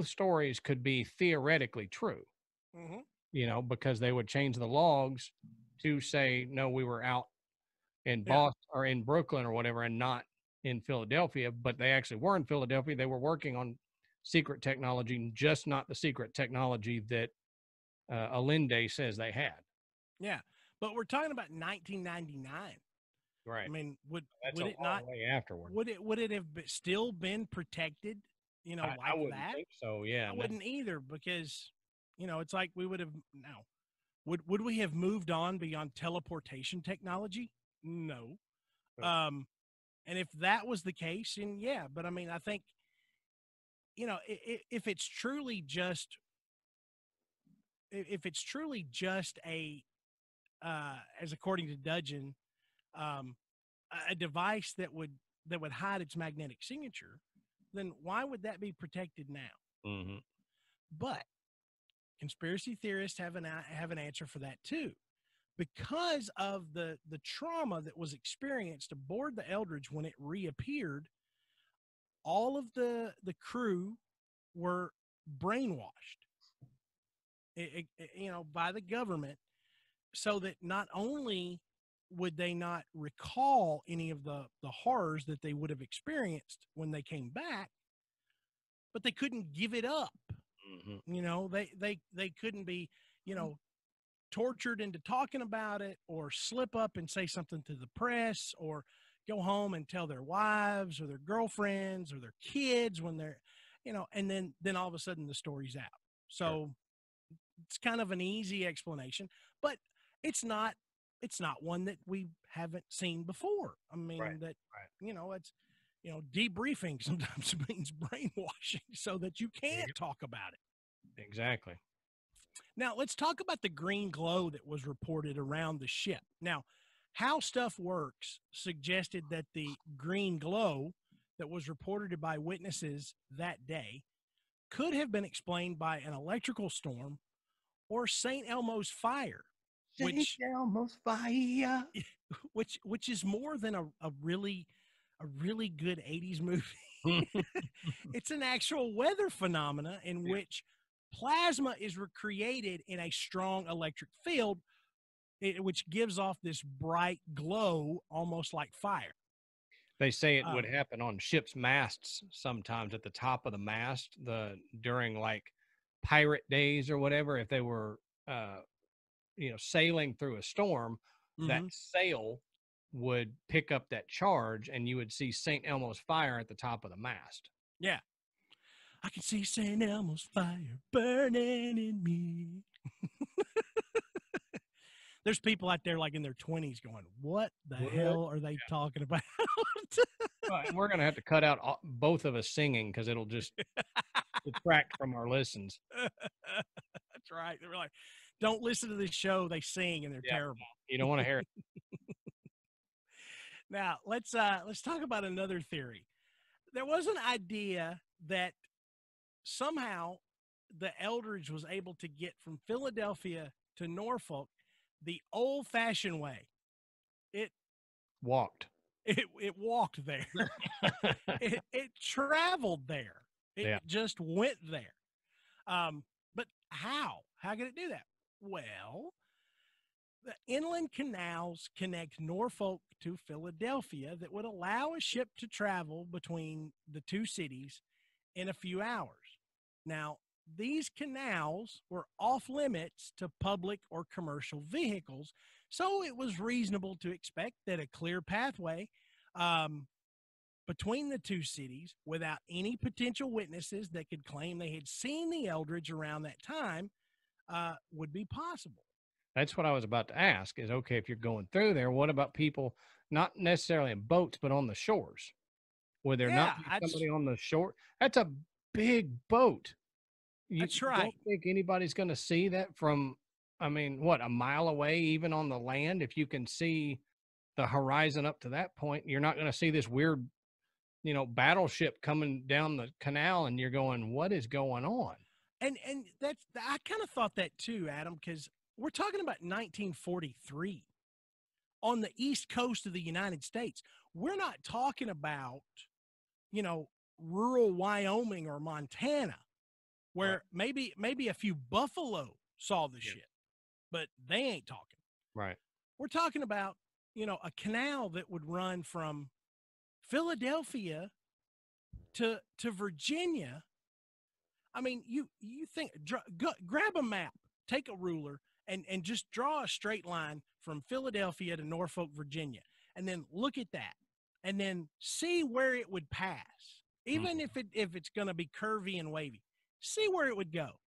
stories could be theoretically true, because they would change the logs to say, no, we were out in Boston or in Brooklyn or whatever, and not in Philadelphia, but they actually were in Philadelphia. They were working on secret technology, just not the secret technology that Allende says they had. Yeah. But we're talking about 1999. Right. I mean, would it not way afterward? Would it have still been protected? I wouldn't think so. Yeah, I wouldn't either, because it's like we would have now. Would we have moved on beyond teleportation technology? No. Right. And if that was the case, then yeah. But I mean, I think if it's truly just a as according to Dudgeon, a device that would hide its magnetic signature, then why would that be protected now? Mm-hmm. But conspiracy theorists have an answer for that too, because of the trauma that was experienced aboard the Eldridge when it reappeared. All of the crew were brainwashed, by the government, so that not only would they not recall any of the horrors that they would have experienced when they came back, but they couldn't give it up. Mm-hmm. They couldn't be, tortured into talking about it, or slip up and say something to the press, or go home and tell their wives or their girlfriends or their kids when they're, and then all of a sudden the story's out. So it's kind of an easy explanation, but it's not one that we haven't seen before. I mean, it's, debriefing sometimes means brainwashing so that you can't talk about it. Exactly. Now, let's talk about the green glow that was reported around the ship. Now, How Stuff Works suggested that the green glow that was reported by witnesses that day could have been explained by an electrical storm or St. Elmo's fire. St. Elmo's fire. Which is more than a really good 80s movie. It's an actual weather phenomena in which plasma is recreated in a strong electric field, which gives off this bright glow, almost like fire. They say it would happen on ships' masts sometimes, at the top of the mast, during like pirate days or whatever. If they were, sailing through a storm, that sail would pick up that charge, and you would see St. Elmo's fire at the top of the mast. Yeah. I can see St. Elmo's fire burning in me. There's people out there like in their 20s going, what the hell are they talking about? And we're going to have to cut out both of us singing, because it'll just detract from our listens. That's right. They're like, don't listen to this show. They sing and they're terrible. You don't want to hear it. Now let's talk about another theory. There was an idea that somehow the Eldridge was able to get from Philadelphia to Norfolk the old-fashioned way. It Walked. it walked there. It traveled there. It Yeah. just went there. But how? How could it do that? Well, the inland canals connect Norfolk to Philadelphia that would allow a ship to travel between the two cities in a few hours. Now, these canals were off limits to public or commercial vehicles, so it was reasonable to expect that a clear pathway um, between the two cities without any potential witnesses that could claim they had seen the Eldridge around that time would be possible. That's what I was about to ask is, okay, if you're going through there, what about people not necessarily in boats, but on the shores? Would there not Yeah, be somebody on the shore? That's a big boat. You that's don't right. think anybody's going to see that from, I mean, what, a mile away, even on the land? If you can see the horizon up to that point, you're not going to see this weird, battleship coming down the canal and you're going, what is going on? And that's I kind of thought that too, Adam, because we're talking about 1943 on the east coast of the United States. We're not talking about, rural Wyoming or Montana, Right. where maybe a few buffalo saw the Yeah. shit, but they ain't talking. Right. We're talking about, a canal that would run from Philadelphia to Virginia. I mean, you think grab a map, take a ruler, and just draw a straight line from Philadelphia to Norfolk, Virginia, and then look at that, and then see where it would pass, even Mhm. if it's going to be curvy and wavy. See where it would go,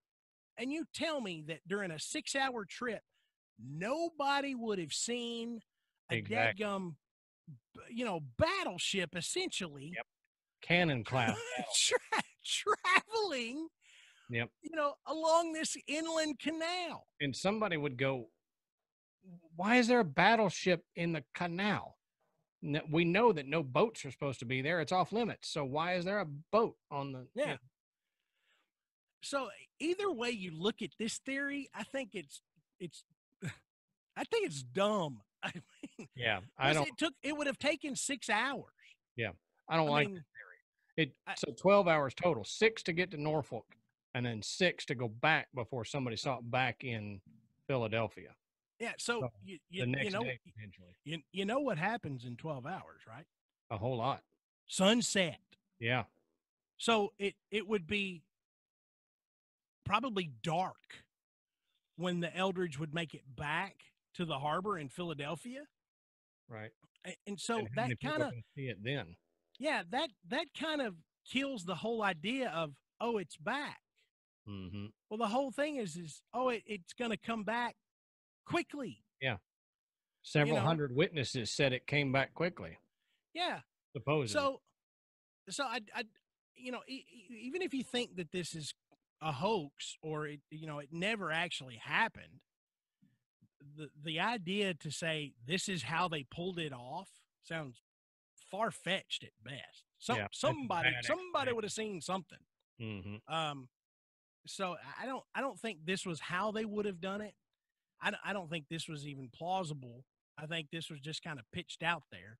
and you tell me that during a 6-hour trip, nobody would have seen a Exactly. dadgum, battleship essentially Yep. Cannon class. traveling Yep. along this inland canal. And somebody would go, why is there a battleship in the canal? We know that no boats are supposed to be there. It's off limits. So why is there a boat on the? Yeah. So either way you look at this theory, I think it's I think it's dumb. I mean, Yeah. because it would have taken 6 hours. Yeah. I don't I like mean, it. So 12 hours total, 6 to get to Norfolk and then 6 to go back before somebody saw it back in Philadelphia. yeah. So So the next day, potentially. you know what happens in 12 hours, right? A whole lot. Sunset. Yeah. So it would be probably dark when the Eldridge would make it back to the harbor in Philadelphia. Right. And so And how many that people kind are of, going to see it then? yeah, that kind of kills the whole idea of, oh, it's back. Mm-hmm. Well, the whole thing is oh, it's going to come back quickly. Yeah. Several know? hundred witnesses said it came back quickly, Yeah. supposedly. So I even if you think that this is a hoax or it never actually happened, the idea to say this is how they pulled it off sounds far fetched at best. Yeah, that's a Somebody bad would have seen something. Mm-hmm. So I don't think this was how they would have done it. I don't think this was even plausible. I think this was just kind of pitched out there.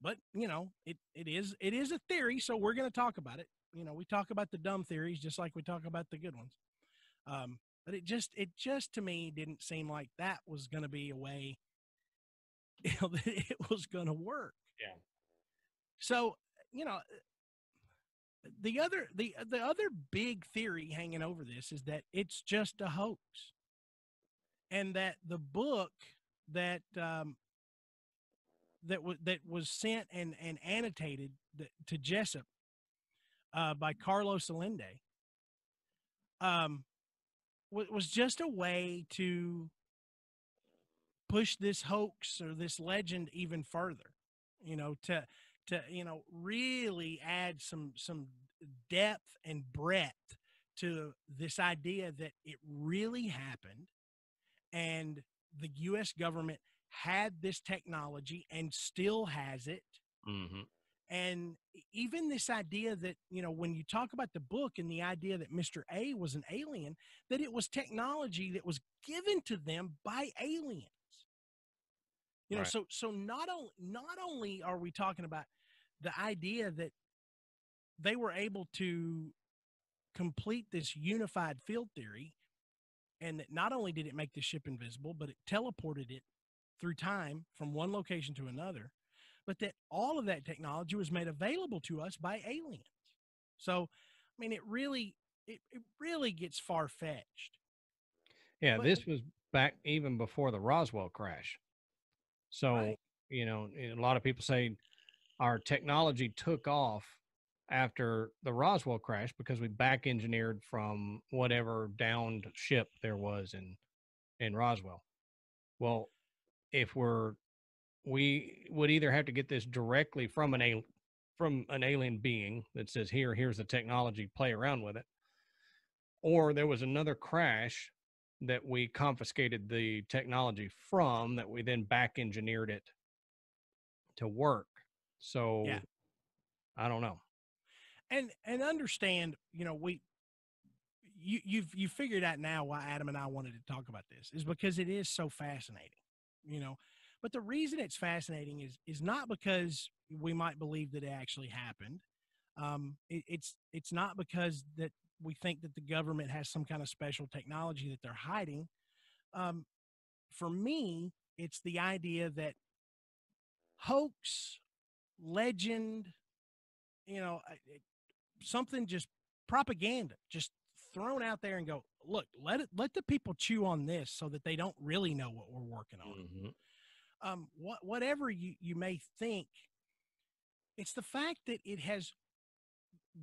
But it is a theory, so we're going to talk about it. We talk about the dumb theories just like we talk about the good ones. But it just to me didn't seem like that was going to be a way that it was going to work. Yeah. So, the other big theory hanging over this is that it's just a hoax, and that the book that that was sent and annotated to Jessup by Carlos Allende was just a way to push this hoax or this legend even further, to really add some depth and breadth to this idea that it really happened and the US government had this technology and still has it. Mm-hmm. And even this idea that, when you talk about the book and the idea that Mr. A was an alien, that it was technology that was given to them by aliens. Right. So not only are we talking about the idea that they were able to complete this unified field theory, and that not only did it make the ship invisible, but it teleported it through time from one location to another, but that all of that technology was made available to us by aliens. So, I mean, it really gets far-fetched. Yeah, But this was back even before the Roswell crash. So, right. A lot of people say our technology took off after the Roswell crash because we back engineered from whatever downed ship there was in Roswell. Well, if we would either have to get this directly from an alien being that says here's the technology, play around with it, or there was another crash that we confiscated the technology from that we then back engineered it to work. Yeah. So I don't know. And understand, you've figured out now why Adam and I wanted to talk about this is because it is so fascinating, you know. But the reason it's fascinating is not because we might believe that it actually happened. It's not because that we think that the government has some kind of special technology that they're hiding. Um, for me, it's the idea that hoax, legend, something just propaganda, just thrown out there and go, look, let the people chew on this so that they don't really know what we're working on. Mm-hmm. Whatever you may think, it's the fact that it has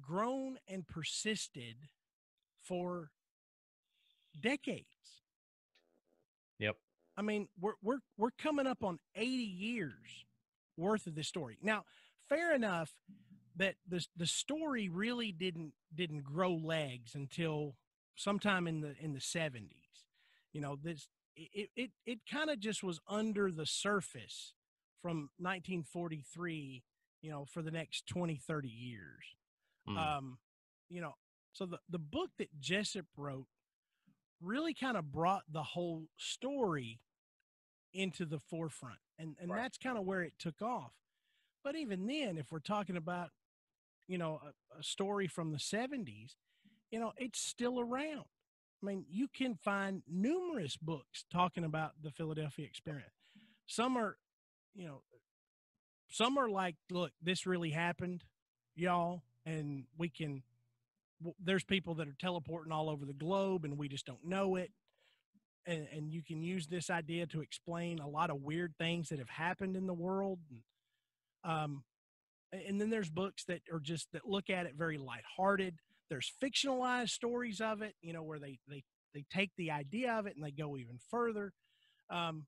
grown and persisted for decades. Yep. I mean, we're coming up on 80 years worth of this story. Now, fair enough that the story really didn't grow legs until sometime in the 70s. This it kind of just was under the surface from 1943, for the next 20, 30 years. Mm. Um, you know, so the book that Jessup wrote really kind of brought the whole story into the forefront. And Right. that's kind of where it took off. But even then, if we're talking about, a story from the 70s, it's still around. I mean, you can find numerous books talking about the Philadelphia experiment. Some are, you know, some are like, look, this really happened, y'all, and there's people that are teleporting all over the globe and we just don't know it. And you can use this idea to explain a lot of weird things that have happened in the world. Um, and then there's books that are just that look at it very lighthearted. There's fictionalized stories of it, where they take the idea of it and they go even further. And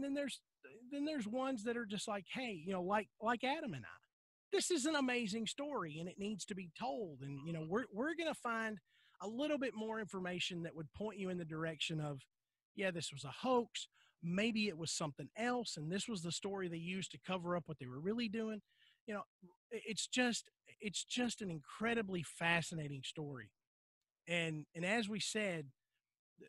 then there's ones that are just like, hey, like Adam and I, this is an amazing story and it needs to be told. And we're gonna find a little bit more information that would point you in the direction of, yeah, this was a hoax. Maybe it was something else, and this was the story they used to cover up what they were really doing. You know, it's just an incredibly fascinating story. And as we said,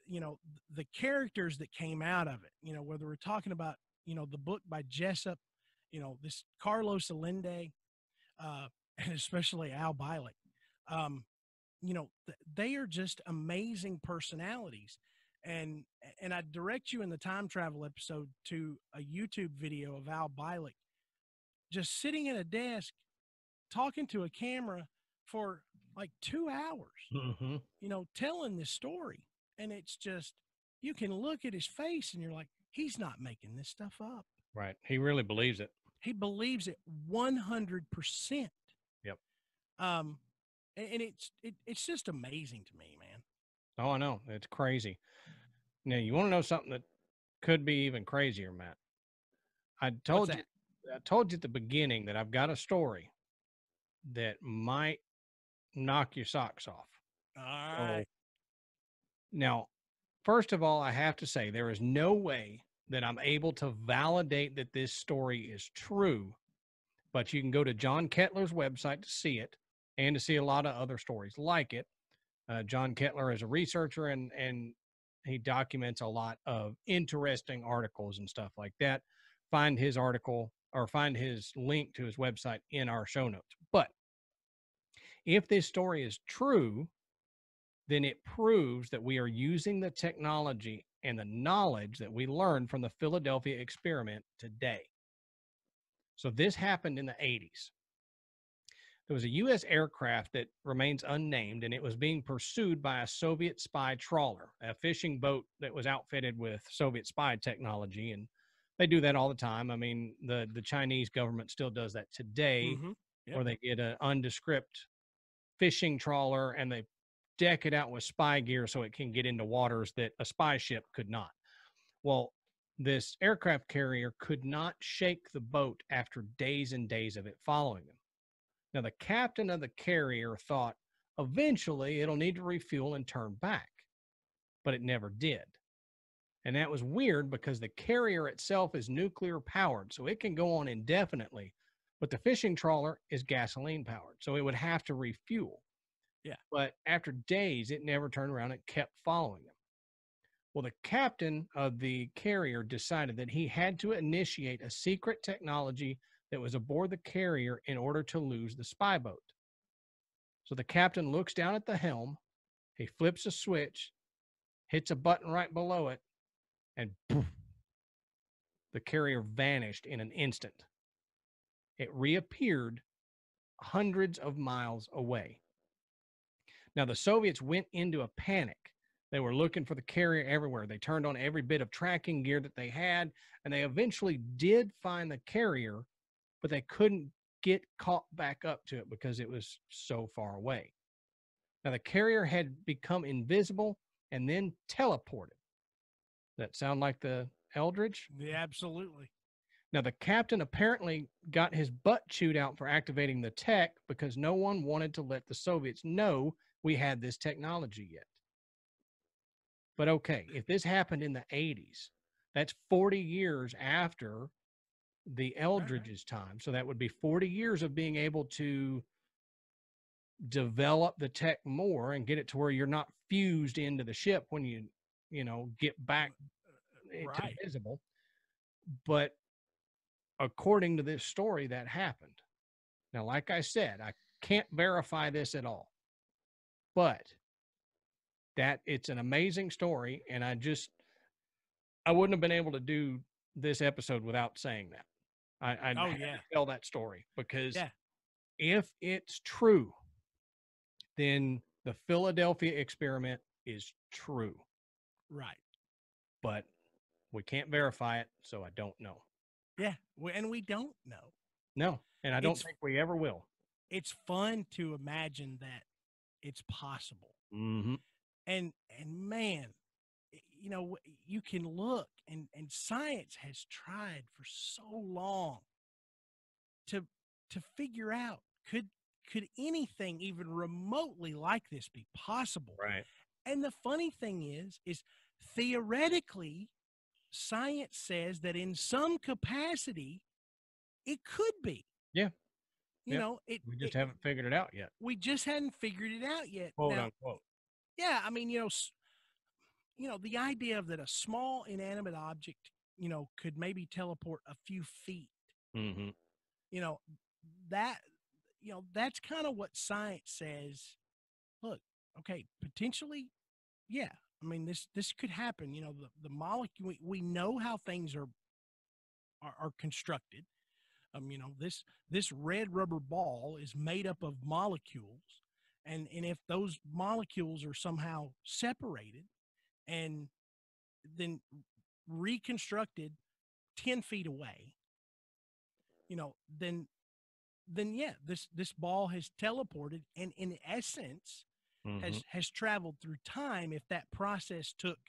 the characters that came out of it, whether we're talking about, the book by Jessup, this Carlos Allende, uh, and especially Al Bielek, um, they are just amazing personalities. And I direct you in the time travel episode to a YouTube video of Al Bielek just sitting at a desk talking to a camera for like 2 hours, Mm-hmm. telling this story. And it's just, you can look at his face and you're like, he's not making this stuff up. Right. He really believes it. He believes it 100%. Yep. And it's just amazing to me, man. Oh, I know. It's crazy. Now, you want to know something that could be even crazier, Matt? I What's told you, that? I told you at the beginning that I've got a story that might knock your socks off. All So right. now, first of all, I have to say there is no way that I'm able to validate that this story is true. But you can go to John Kettler's website to see it and to see a lot of other stories like it. John Kettler is a researcher, and he documents a lot of interesting articles and stuff like that. Find his article or find his link to his website in our show notes. But if this story is true, then it proves that we are using the technology and the knowledge that we learned from the Philadelphia experiment today. So this happened in the 80s. There was a U.S. aircraft that remains unnamed, and it was being pursued by a Soviet spy trawler, a fishing boat that was outfitted with Soviet spy technology. And they do that all the time. I mean, the Chinese government still does that today, Yep. where they get an undescript fishing trawler and they deck it out with spy gear so it can get into waters that a spy ship could not. Well, this aircraft carrier could not shake the boat after days and days of it following them. Now, the captain of the carrier thought eventually it'll need to refuel and turn back, but it never did. And that was weird because the carrier itself is nuclear powered, so it can go on indefinitely, but the fishing trawler is gasoline powered, so it would have to refuel. Yeah. But after days, it never turned around and kept following them. Well, the captain of the carrier decided that he had to initiate a secret technology that was aboard the carrier in order to lose the spy boat. So the captain looks down at the helm, he flips a switch, hits a button right below it, and poof, the carrier vanished in an instant. It reappeared hundreds of miles away. Now, the Soviets went into a panic. They were looking for the carrier everywhere. They turned on every bit of tracking gear that they had, and they eventually did find the carrier, but they couldn't get caught back up to it because it was so far away. Now, the carrier had become invisible and then teleported. That sound like the Eldridge? Yeah, absolutely. Now, the captain apparently got his butt chewed out for activating the tech because no one wanted to let the Soviets know we had this technology yet. But okay, if this happened in the 80s, that's 40 years after the Eldridge's time. So that would be 40 years of being able to develop the tech more and get it to where you're not fused into the ship when you get back to visible. But according to this story, that happened. Now, like I said, I can't verify this at all, but that it's an amazing story. And I wouldn't have been able to do this episode without saying that. I had to tell that story because if it's true, then the Philadelphia experiment is true. Right. But we can't verify it, so I don't know. Yeah, and we don't know. No, and I don't think we ever will. It's fun to imagine that it's possible. Mm-hmm. And man, you can look, and science has tried for so long to figure out could anything even remotely like this be possible? Right. And the funny thing is theoretically, science says that in some capacity it could be. Yeah. We just haven't figured it out yet. We just hadn't figured it out yet. Quote unquote. Yeah, I mean, the idea of that a small inanimate object, could maybe teleport a few feet. Mm-hmm. That's kind of what science says. Look, okay, potentially, yeah. I mean, this could happen. The molecule. We know how things are constructed. This red rubber ball is made up of molecules, and if those molecules are somehow separated and then reconstructed 10 feet away, then yeah, this ball has teleported and in essence has traveled through time. If that process took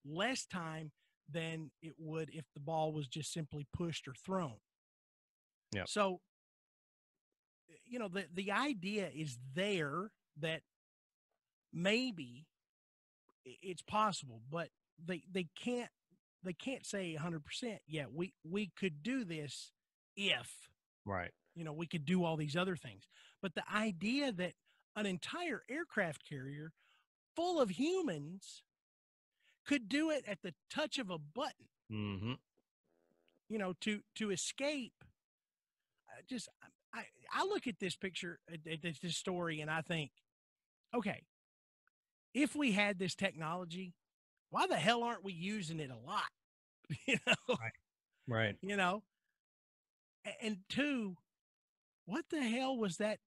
less time than it would if the ball was just simply pushed or thrown. Yeah. So, the idea is there that maybe it's possible, but they they can't say 100%. Yeah, we could do this if, Right. we could do all these other things. But the idea that an entire aircraft carrier full of humans could do it at the touch of a button, Mm-hmm. To escape. Just I look at this picture, at this story, and I think, okay, if we had this technology, why the hell aren't we using it a lot? you know, Right. Right. And two, what the hell was that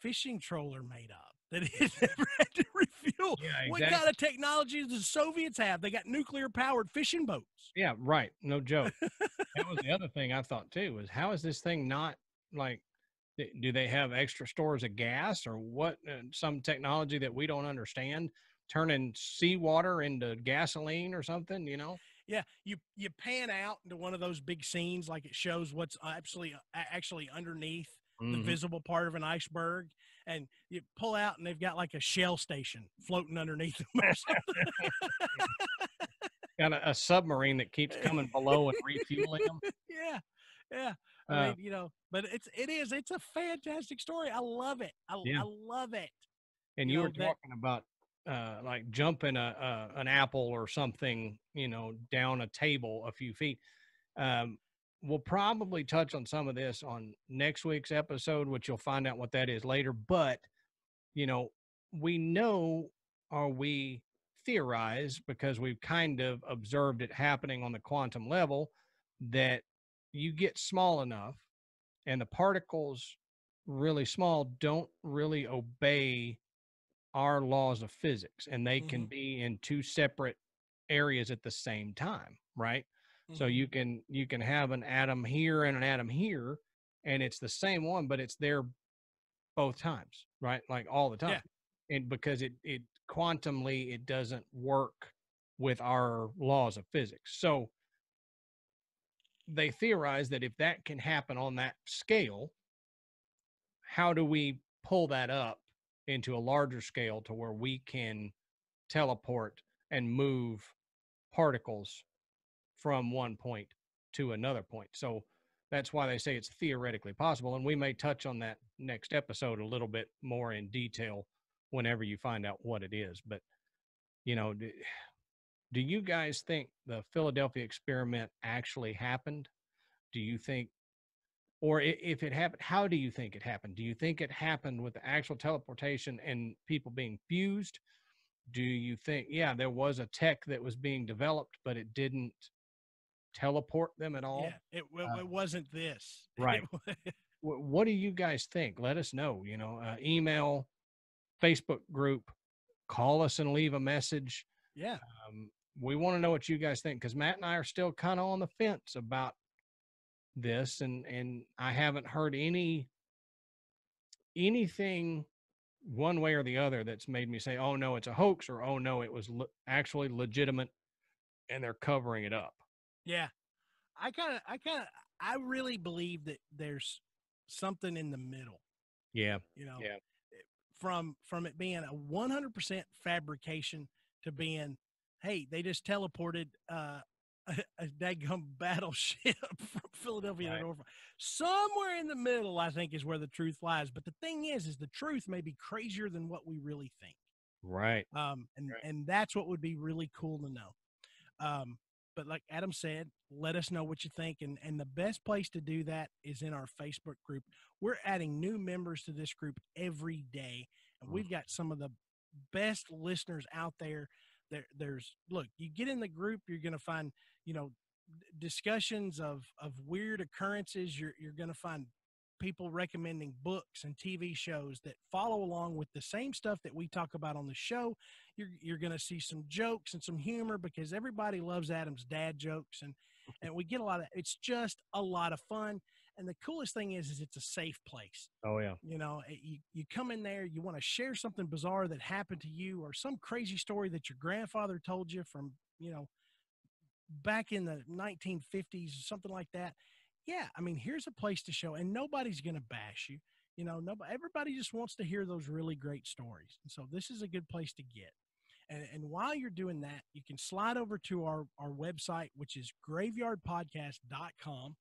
fishing trawler made of that it never had to refuel? Yeah, What exactly. kind of technology does the Soviets have? They got nuclear powered fishing boats. Yeah, right. No joke. That was the other thing I thought too, was how is this thing not like, do they have extra stores of gas or what? Some technology that we don't understand, turning seawater into gasoline or something, Yeah, you pan out into one of those big scenes, like it shows what's actually underneath the Mm-hmm. visible part of an iceberg, and you pull out and they've got like a shell station floating underneath them or something. Got a submarine that keeps coming below and refueling them. Yeah, yeah. I Uh, mean, but it's a fantastic story. I love it. yeah. I love it. And You you were know that. talking about like jumping an apple or something, down a table a few feet. Um, we'll probably touch on some of this on next week's episode, which you'll find out what that is later. But, you know, we know, or we theorize, because we've kind of observed it happening on the quantum level, that you get small enough and the particles really small don't really obey our laws of physics, and they can Hmm. be in two separate areas at the same time, right? So Hmm. you can have an atom here and an atom here, and it's the same one, but it's there both times, right? Like all the Yeah, time. And because it quantumly it doesn't work with our laws of physics. So they theorize that if that can happen on that scale, how do we pull that up into a larger scale to where we can teleport and move particles from one point to another point? So that's why they say it's theoretically possible. And we may touch on that next episode a little bit more in detail whenever you find out what it is. But, you know, do you guys think the Philadelphia experiment actually happened? Do you think, or if it happened, how do you think it happened? Do you think it happened with the actual teleportation and people being fused? Do you think, yeah, there was a tech that was being developed, but it didn't teleport them at all? yeah. It wasn't this. Right. What do you guys think? Let us know, email, Facebook group, call us and leave a message. Yeah. Um, we want to know what you guys think, because Matt and I are still kind of on the fence about this, and I haven't heard anything one way or the other that's made me say, oh no, it's a hoax, or oh no, it was actually legitimate and they're covering it up. Yeah. I really believe that there's something in the middle, Yeah. you know, Yeah. from it being a 100% fabrication to being, hey, they just teleported a daggum battleship from Philadelphia to Right. Norfolk. Somewhere in the middle, I think, is where the truth lies. But the thing is the truth may be crazier than what we really think. Right. And that's what would be really cool to know. Um, but like Adam said, let us know what you think. And the best place to do that is in our Facebook group. We're adding new members to this group every day. And Mm. we've got some of the best listeners out there. Look, you get in the group, you're going to find, discussions of weird occurrences. You're going to find people recommending books and TV shows that follow along with the same stuff that we talk about on the show. You're going to see some jokes and some humor, because everybody loves Adam's dad jokes, and we get a lot of, it's just a lot of fun. And the coolest thing is it's a safe place. Oh yeah. You come in there, you want to share something bizarre that happened to you, or some crazy story that your grandfather told you from, back in the 1950s, something like that. Yeah, I mean, here's a place to show, and nobody's going to bash you. Nobody, everybody just wants to hear those really great stories. And so this is a good place to get. And while you're doing that, you can slide over to our website, which is graveyardpodcast.com.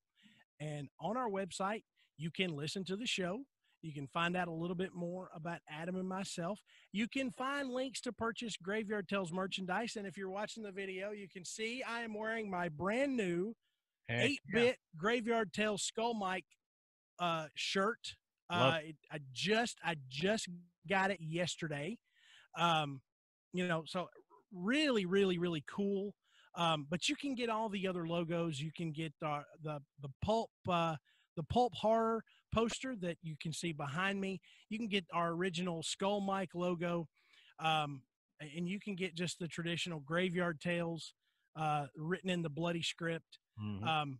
And on our website, you can listen to the show. You can find out a little bit more about Adam and myself. You can find links to purchase Graveyard Tales merchandise. And if you're watching the video, you can see I am wearing my brand new 8-bit Graveyard Tales Skull Mike shirt. I just got it yesterday. So really, really, really cool. But you can get all the other logos. You can get the pulp horror poster that you can see behind me. You can get our original Skull Mike logo, and you can get just the traditional Graveyard Tales written in the bloody script. Mm-hmm.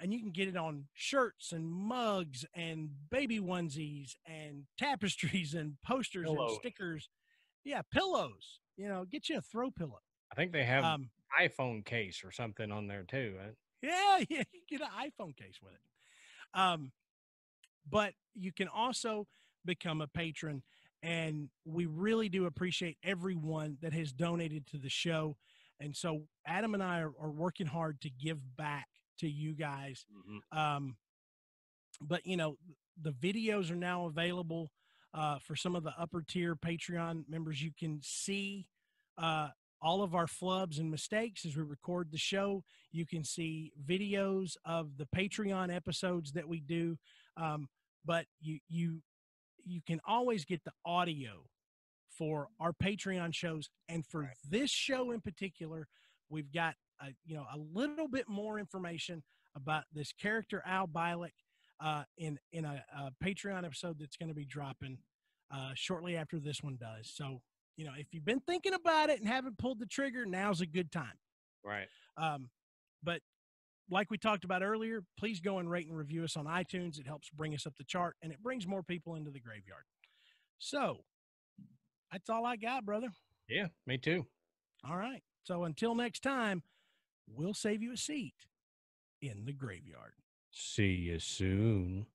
And you can get it on shirts and mugs and baby onesies and tapestries and posters Pillows. and stickers. Yeah, pillows. Get you a throw pillow. I think they have iPhone case or something on there too, right? Yeah, you get an iPhone case with it. But you can also become a patron, and we really do appreciate everyone that has donated to the show. And so Adam and I are working hard to give back to you guys. Mm-hmm. But the videos are now available for some of the upper tier Patreon members. You can see all of our flubs and mistakes as we record the show. You can see videos of the Patreon episodes that we do. But you can always get the audio for our Patreon shows. And for this show in particular, we've got a little bit more information about this character Al Bialik in a Patreon episode that's going to be dropping shortly after this one does. So, if you've been thinking about it and haven't pulled the trigger, now's a good time. Right. But like we talked about earlier, please go and rate and review us on iTunes. It helps bring us up the chart, and it brings more people into the graveyard. So that's all I got, brother. Yeah, me too. All right. So until next time, we'll save you a seat in the graveyard. See you soon.